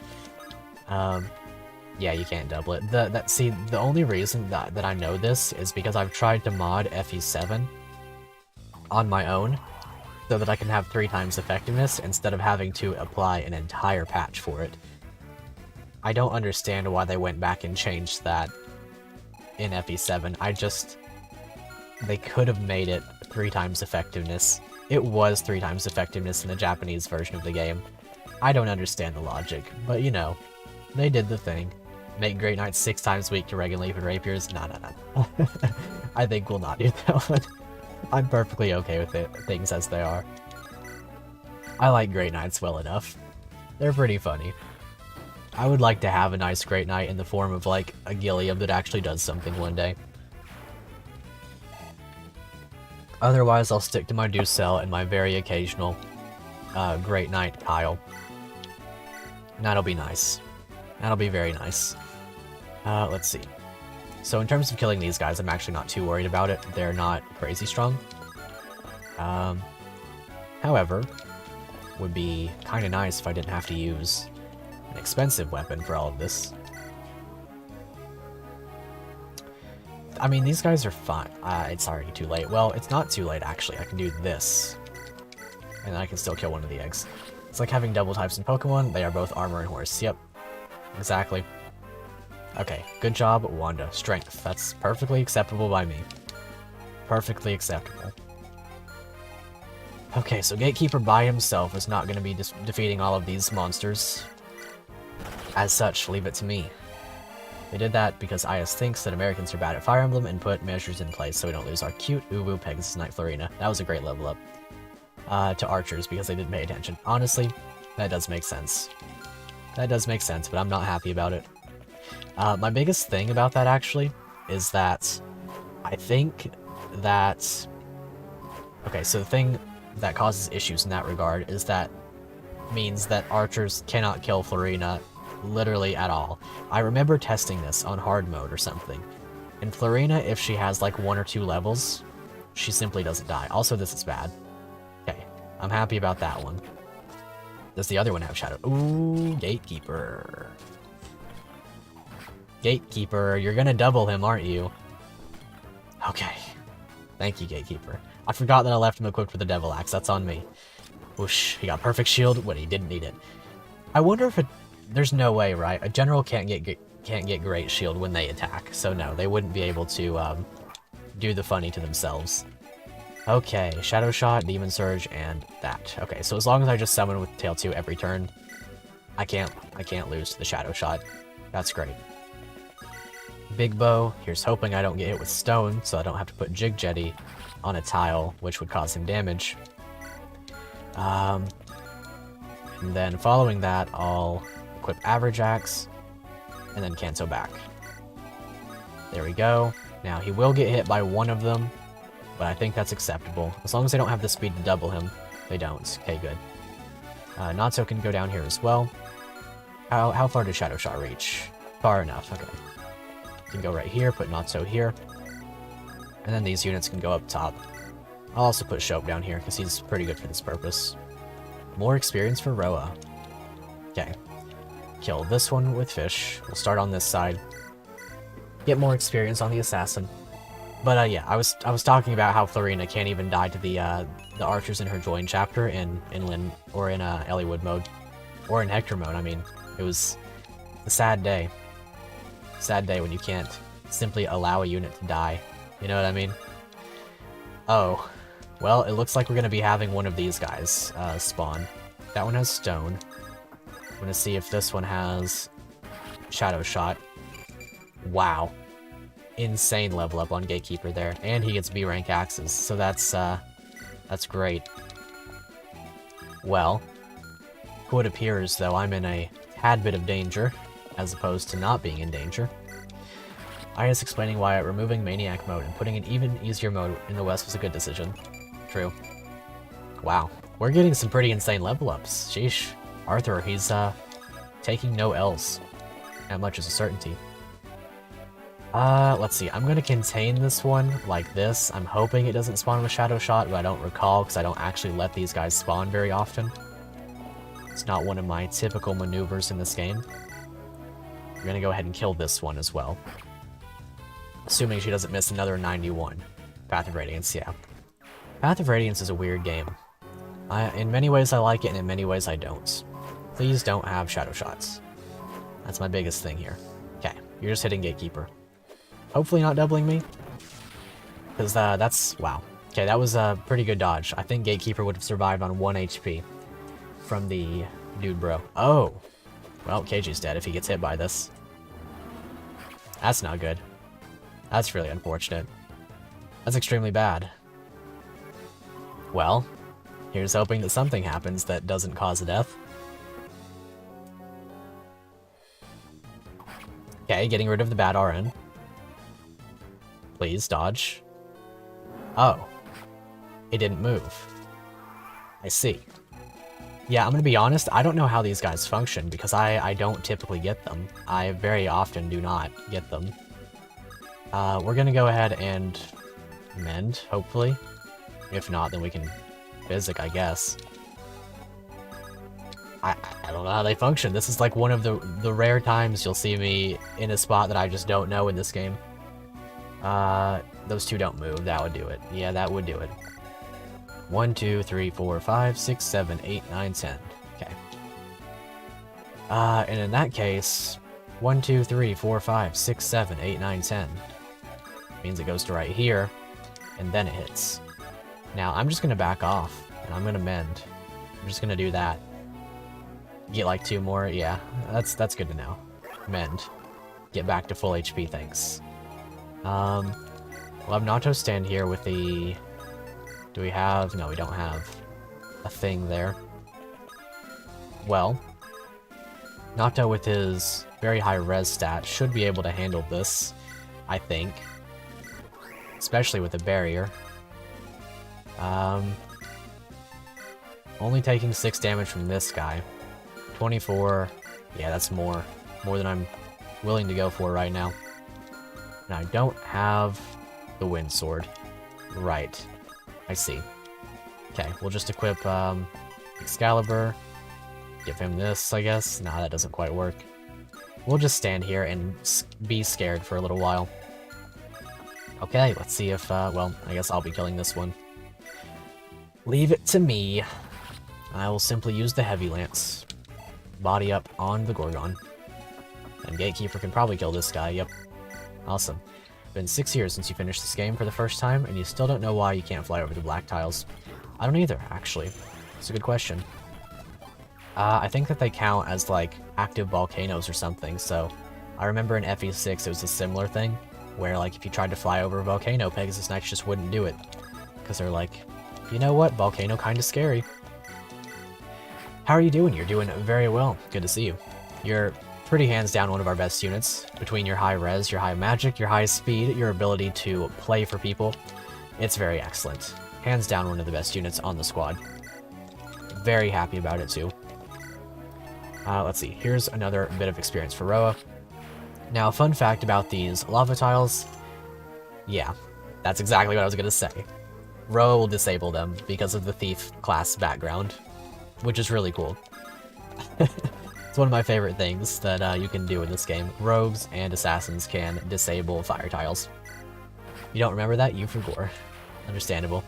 Yeah, you can't double it. The only reason that I know this is because I've tried to mod FE7 on my own, so that I can have 3 times effectiveness instead of having to apply an entire patch for it. I don't understand why they went back and changed that in FE7. They could have made it 3 times effectiveness. It was 3 times effectiveness in the Japanese version of the game. I don't understand the logic, but you know, they did the thing. Make Great Knights 6 times weak to Regan Leaf and Rapiers? No. I think we'll not do that one. I'm perfectly okay with it, things as they are. I like Great Knights well enough. They're pretty funny. I would like to have a nice Great Knight in the form of, like, a Gilliam that actually does something one day. Otherwise, I'll stick to my Ducel and my very occasional Great Knight Kyle. And that'll be nice. That'll be very nice. Let's see. So in terms of killing these guys, I'm actually not too worried about it. They're not crazy strong. However, would be kind of nice if I didn't have to use an expensive weapon for all of this. I mean, these guys are fine. It's already too late. Well, it's not too late, actually. I can do this. And then I can still kill one of the eggs. It's like having double types in Pokemon. They are both armor and horse. Yep. Exactly. Okay, good job, Wanda. Strength. That's perfectly acceptable by me. Perfectly acceptable. Okay, so Gatekeeper by himself is not going to be defeating all of these monsters. As such, leave it to me. They did that because IS thinks that Americans are bad at Fire Emblem and put measures in place so we don't lose our cute Uwu Pegasus Knight Florina. That was a great level up. To archers because they didn't pay attention. Honestly, that does make sense. That does make sense, but I'm not happy about it. My biggest thing about that, actually, is that I think that... Okay, so the thing that causes issues in that regard is that means that archers cannot kill Florina literally at all. I remember testing this on hard mode or something. And Florina, if she has like 1 or 2 levels, she simply doesn't die. Also, this is bad. Okay, I'm happy about that one. Does the other one have shadow? Ooh, Gatekeeper. Gatekeeper, you're gonna double him, aren't you? Okay. Thank you, Gatekeeper. I forgot that I left him equipped with the Devil Axe. That's on me. Whoosh, he got perfect shield when he didn't need it. I wonder if it... There's no way, right? A general can't get great shield when they attack. So no, they wouldn't be able to do the funny to themselves. Okay, Shadow Shot, Demon Surge, and that. Okay, so as long as I just summon with Tail 2 every turn, I can't lose to the Shadow Shot. That's great. Big Bow, here's hoping I don't get hit with stone, so I don't have to put Jig Jetty on a tile, which would cause him damage. And then following that, I'll equip Average Axe, and then Kanto back. There we go. Now, he will get hit by one of them, but I think that's acceptable. As long as they don't have the speed to double him, they don't. Okay, good. Natsu can go down here as well. How far does Shadow Shot reach? Far enough, okay. You can go right here, put Natsu here. And then these units can go up top. I'll also put Shope down here, because he's pretty good for this purpose. More experience for Roa. Okay. Kill this one with fish. We'll start on this side. Get more experience on the assassin. But yeah, I was talking about how Florina can't even die to the archers in her join chapter in Lin or in Elliewood mode. Or in Hector mode, I mean. It was a sad day. Sad day when you can't simply allow a unit to die. You know what I mean? Oh. Well, it looks like we're going to be having one of these guys spawn. That one has stone. I'm going to see if this one has shadow shot. Wow. Insane level up on Gatekeeper there. And he gets B rank axes, so that's great. Well, it appears though I'm in a tad bit of danger, as opposed to not being in danger. I was explaining why removing Maniac mode and putting an even easier mode in the West was a good decision. True. Wow. We're getting some pretty insane level ups. Sheesh. Arthur, he's taking no L's. That much is a certainty. Let's see. I'm going to contain this one like this. I'm hoping it doesn't spawn with Shadow Shot, but I don't recall because I don't actually let these guys spawn very often. It's not one of my typical maneuvers in this game. I'm going to go ahead and kill this one as well. Assuming she doesn't miss another 91. Path of Radiance, yeah. Path of Radiance is a weird game. In many ways I like it, and in many ways I don't. Please don't have shadow shots. That's my biggest thing here. Okay, you're just hitting Gatekeeper. Hopefully not doubling me. Because that's... wow. Okay, that was a pretty good dodge. I think Gatekeeper would have survived on 1 HP from the dude bro. Oh! Well, KG's dead if he gets hit by this. That's not good. That's really unfortunate. That's extremely bad. Well, here's hoping that something happens that doesn't cause a death. Okay, getting rid of the bad RN. Please, dodge. Oh. It didn't move. I see. Yeah, I'm gonna be honest, I don't know how these guys function, because I don't typically get them. I very often do not get them. We're gonna go ahead and mend, hopefully. If not, then we can physic, I guess. I don't know how they function. This is like one of the rare times you'll see me in a spot that I just don't know in this game. Those two don't move. That would do it. Yeah, that would do it. 1, 2, 3, 4, 5, 6, 7, 8, 9, 10. Okay. And in that case, 1, 2, 3, 4, 5, 6, 7, 8, 9, 10. Means it goes to right here, and then it hits. Now, I'm just gonna back off, and I'm gonna mend. I'm just gonna do that. Get like 2 more, yeah, that's good to know. Mend. Get back to full HP, thanks. We'll have Nato stand here with the... do we have... no, we don't have a thing there. Well, Nato with his very high res stat should be able to handle this, I think. Especially with the barrier. Only taking 6 damage from this guy. 24, yeah, that's more than I'm willing to go for right now. And I don't have the Wind Sword. Right. I see. Okay, we'll just equip Excalibur. Give him this, I guess. Nah, that doesn't quite work. We'll just stand here and be scared for a little while. Okay, let's see if, well, I guess I'll be killing this one. Leave it to me. I will simply use the Heavy Lance. Body up on the Gorgon. And Gatekeeper can probably kill this guy, yep. Awesome. Been 6 years since you finished this game for the first time, and you still don't know why you can't fly over the black tiles. I don't either, actually. It's a good question. I think that they count as, like, active volcanoes or something, so... I remember in FE6 it was a similar thing, where, like, if you tried to fly over a volcano, Pegasus Knights just wouldn't do it. Because they're like, you know what, volcano kinda scary. How are you doing? You're doing very well. Good to see you. You're pretty hands down one of our best units. Between your high res, your high magic, your high speed, your ability to play for people. It's very excellent. Hands down one of the best units on the squad. Very happy about it too. Let's see. Here's another bit of experience for Roa. Now, fun fact about these lava tiles. Yeah, That's exactly what I was gonna say. Ro will disable them because of the thief class background, which is really cool. It's one of my favorite things that you can do in this game. Rogues and assassins can disable fire tiles. You don't remember that? You forgot. Understandable.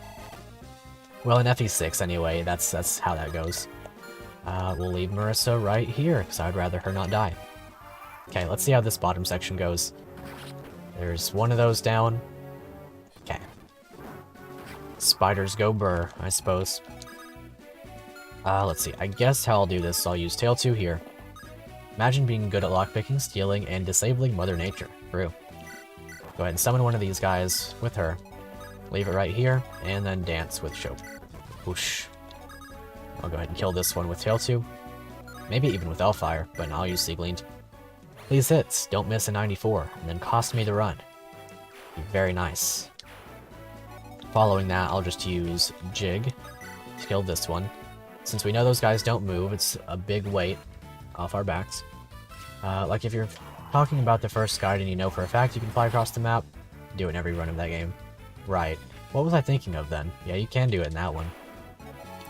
Well, in FE6 anyway, that's how that goes. We'll leave Marissa right here, because I'd rather her not die. Okay, let's see how this bottom section goes. There's one of those down. Okay. Spiders go burr, I suppose. Let's see. I guess how I'll do this is I'll use Tail 2 here. Imagine being good at lockpicking, stealing, and disabling Mother Nature. True. Go ahead and summon one of these guys with her. Leave it right here, and then dance with Shope. Whoosh. I'll go ahead and kill this one with Tail 2. Maybe even with Elfire, but I'll use Sea Gleaned. Please hits, don't miss a 94, and then cost me the run. Be very nice. Following that, I'll just use Jig to kill this one. Since we know those guys don't move, it's a big weight off our backs. Like if you're talking about the first guide and you know for a fact you can fly across the map, do it in every run of that game. Right. What was I thinking of then? Yeah, you can do it in that one.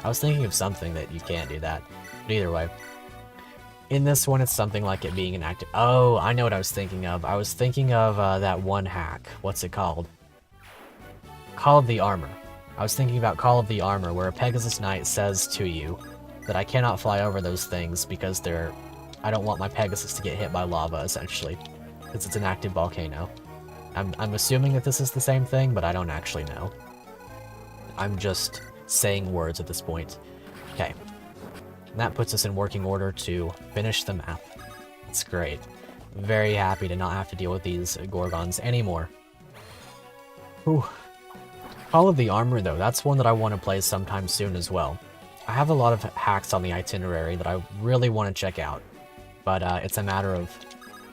I was thinking of something that you can't do that. But either way. In this one, it's something like it being an active... Oh, I know what I was thinking of. I was thinking of that one hack. What's it called? Call of the Armor. I was thinking about Call of the Armor, where a Pegasus Knight says to you that I cannot fly over those things because they're... I don't want my Pegasus to get hit by lava, essentially. Because it's an active volcano. I'm assuming that this is the same thing, but I don't actually know. I'm just saying words at this point. Okay. And that puts us in working order to finish the map. It's great. Very happy to not have to deal with these Gorgons anymore. Whew. Call of the Armor, though, that's one that I want to play sometime soon as well. I have a lot of hacks on the itinerary that I really want to check out, but it's a matter of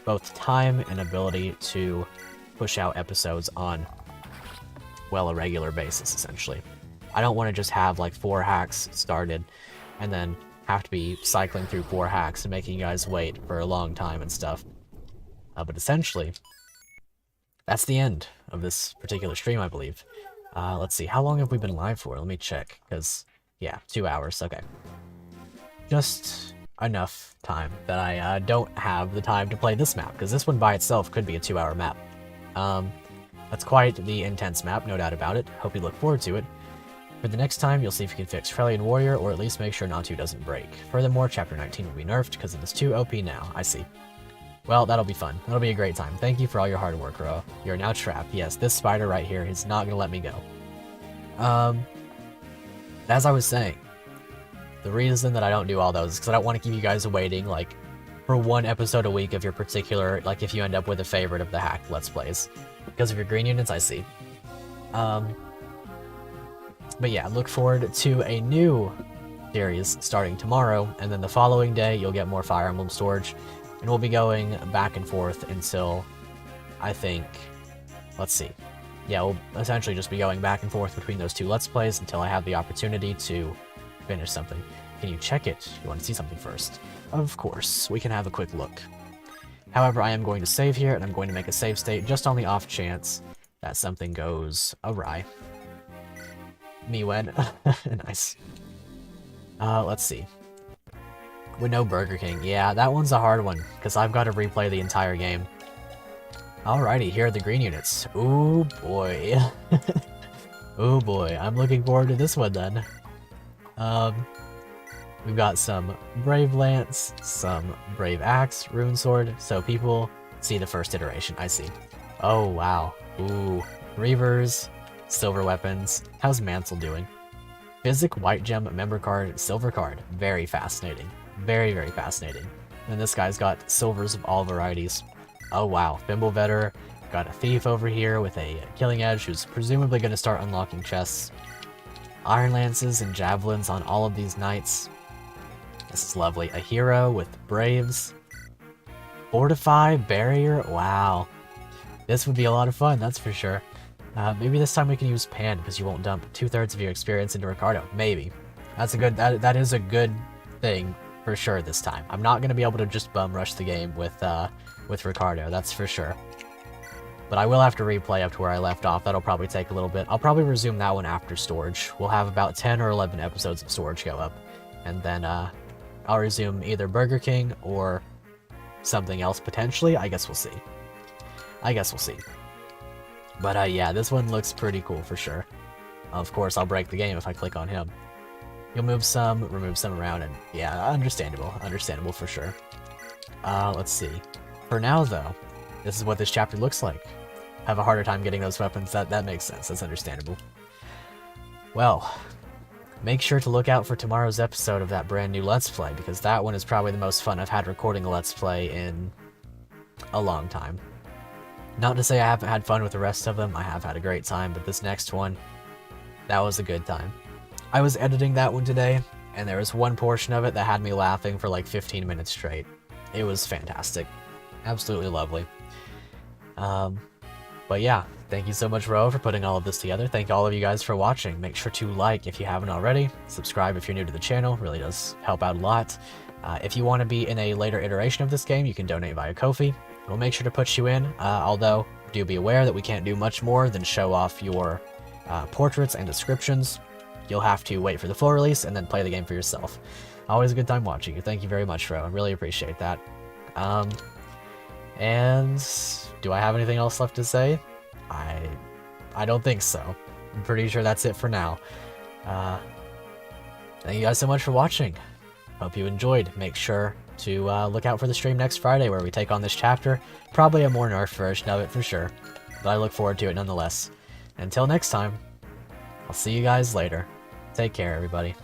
both time and ability to push out episodes on, well, a regular basis, essentially. I don't want to just have, like, 4 hacks started, and then have to be cycling through 4 hacks and making you guys wait for a long time and stuff. But essentially, that's the end of this particular stream, I believe. Let's see, how long have we been live for? Let me check, because, yeah, 2 hours, okay. Just enough time that I don't have the time to play this map, because this one by itself could be a 2-hour map. That's quite the intense map, no doubt about it. Hope you look forward to it. For the next time, you'll see if you can fix Freljord Warrior, or at least make sure elNatoo doesn't break. Furthermore, Chapter 19 will be nerfed, because it is too OP now, I see. Well, that'll be fun. That'll be a great time. Thank you for all your hard work, Ro. You're now trapped. Yes, this spider right here is not gonna let me go. As I was saying, the reason that I don't do all those is because I don't want to keep you guys waiting, like, for 1 episode a week of your particular, like, if you end up with a favorite of the hack Let's Plays. Because of your green units, I see. But yeah, look forward to a new series starting tomorrow, and then the following day you'll get more Fire Emblem storage, and we'll be going back and forth until, I think, let's see. Yeah, we'll essentially just be going back and forth between those 2 Let's Plays until I have the opportunity to finish something. Can you check it? You want to see something first? Of course, we can have a quick look. However, I am going to save here, and I'm going to make a save state just on the off chance that something goes awry. Me when? Nice. Let's see. With no Burger King. Yeah, that one's a hard one, because I've got to replay the entire game. Alrighty, here are the green units. Ooh boy. Oh boy, I'm looking forward to this one then. We've got some Brave Lance, some Brave Axe, Rune Sword, so people see the first iteration, I see. Oh wow. Ooh. Reavers, Silver Weapons. How's Mansell doing? Physic, White Gem, Member Card, Silver Card. Very fascinating. Very, very fascinating. And this guy's got silvers of all varieties. Oh wow, Fimblevetter. Got a Thief over here with a Killing Edge who's presumably going to start unlocking chests. Iron Lances and Javelins on all of these knights. This is lovely. A hero with Braves. Fortify, Barrier. Wow. This would be a lot of fun, that's for sure. Maybe this time we can use Pan, because you won't dump 2/3 of your experience into Ricardo. Maybe. That's a good. That is a good thing for sure this time. I'm not gonna be able to just bum rush the game with Ricardo. That's for sure. But I will have to replay up to where I left off. That'll probably take a little bit. I'll probably resume that one after storage. We'll have about 10 or 11 episodes of storage go up. And then I'll resume either Burger King or something else potentially. I guess we'll see. But yeah, this one looks pretty cool for sure. Of course, I'll break the game if I click on him. You'll move some, remove some around, and yeah, understandable for sure. Let's see. For now, though, this is what this chapter looks like. Have a harder time getting those weapons. That makes sense. That's understandable. Well, make sure to look out for tomorrow's episode of that brand new Let's Play, because that one is probably the most fun I've had recording a Let's Play in a long time. Not to say I haven't had fun with the rest of them. I have had a great time, but this next one, that was a good time. I was editing that one today, and there was one portion of it that had me laughing for like 15 minutes straight. It was fantastic. Absolutely lovely. But yeah, thank you so much, Ro, for putting all of this together. Thank all of you guys for watching. Make sure to like if you haven't already. Subscribe if you're new to the channel. Really does help out a lot. If you want to be in a later iteration of this game, you can donate via Ko-fi. We'll make sure to put you in, although do be aware that we can't do much more than show off your portraits and descriptions. You'll have to wait for the full release and then play the game for yourself. Always a good time watching you. Thank you very much, Ro. I really appreciate that. And do I have anything else left to say? I don't think so. I'm pretty sure that's it for now. Thank you guys so much for watching. Hope you enjoyed. Make sure to look out for the stream next Friday where we take on this chapter. Probably a more nerfed version of it for sure. But I look forward to it nonetheless. Until next time, I'll see you guys later. Take care, everybody.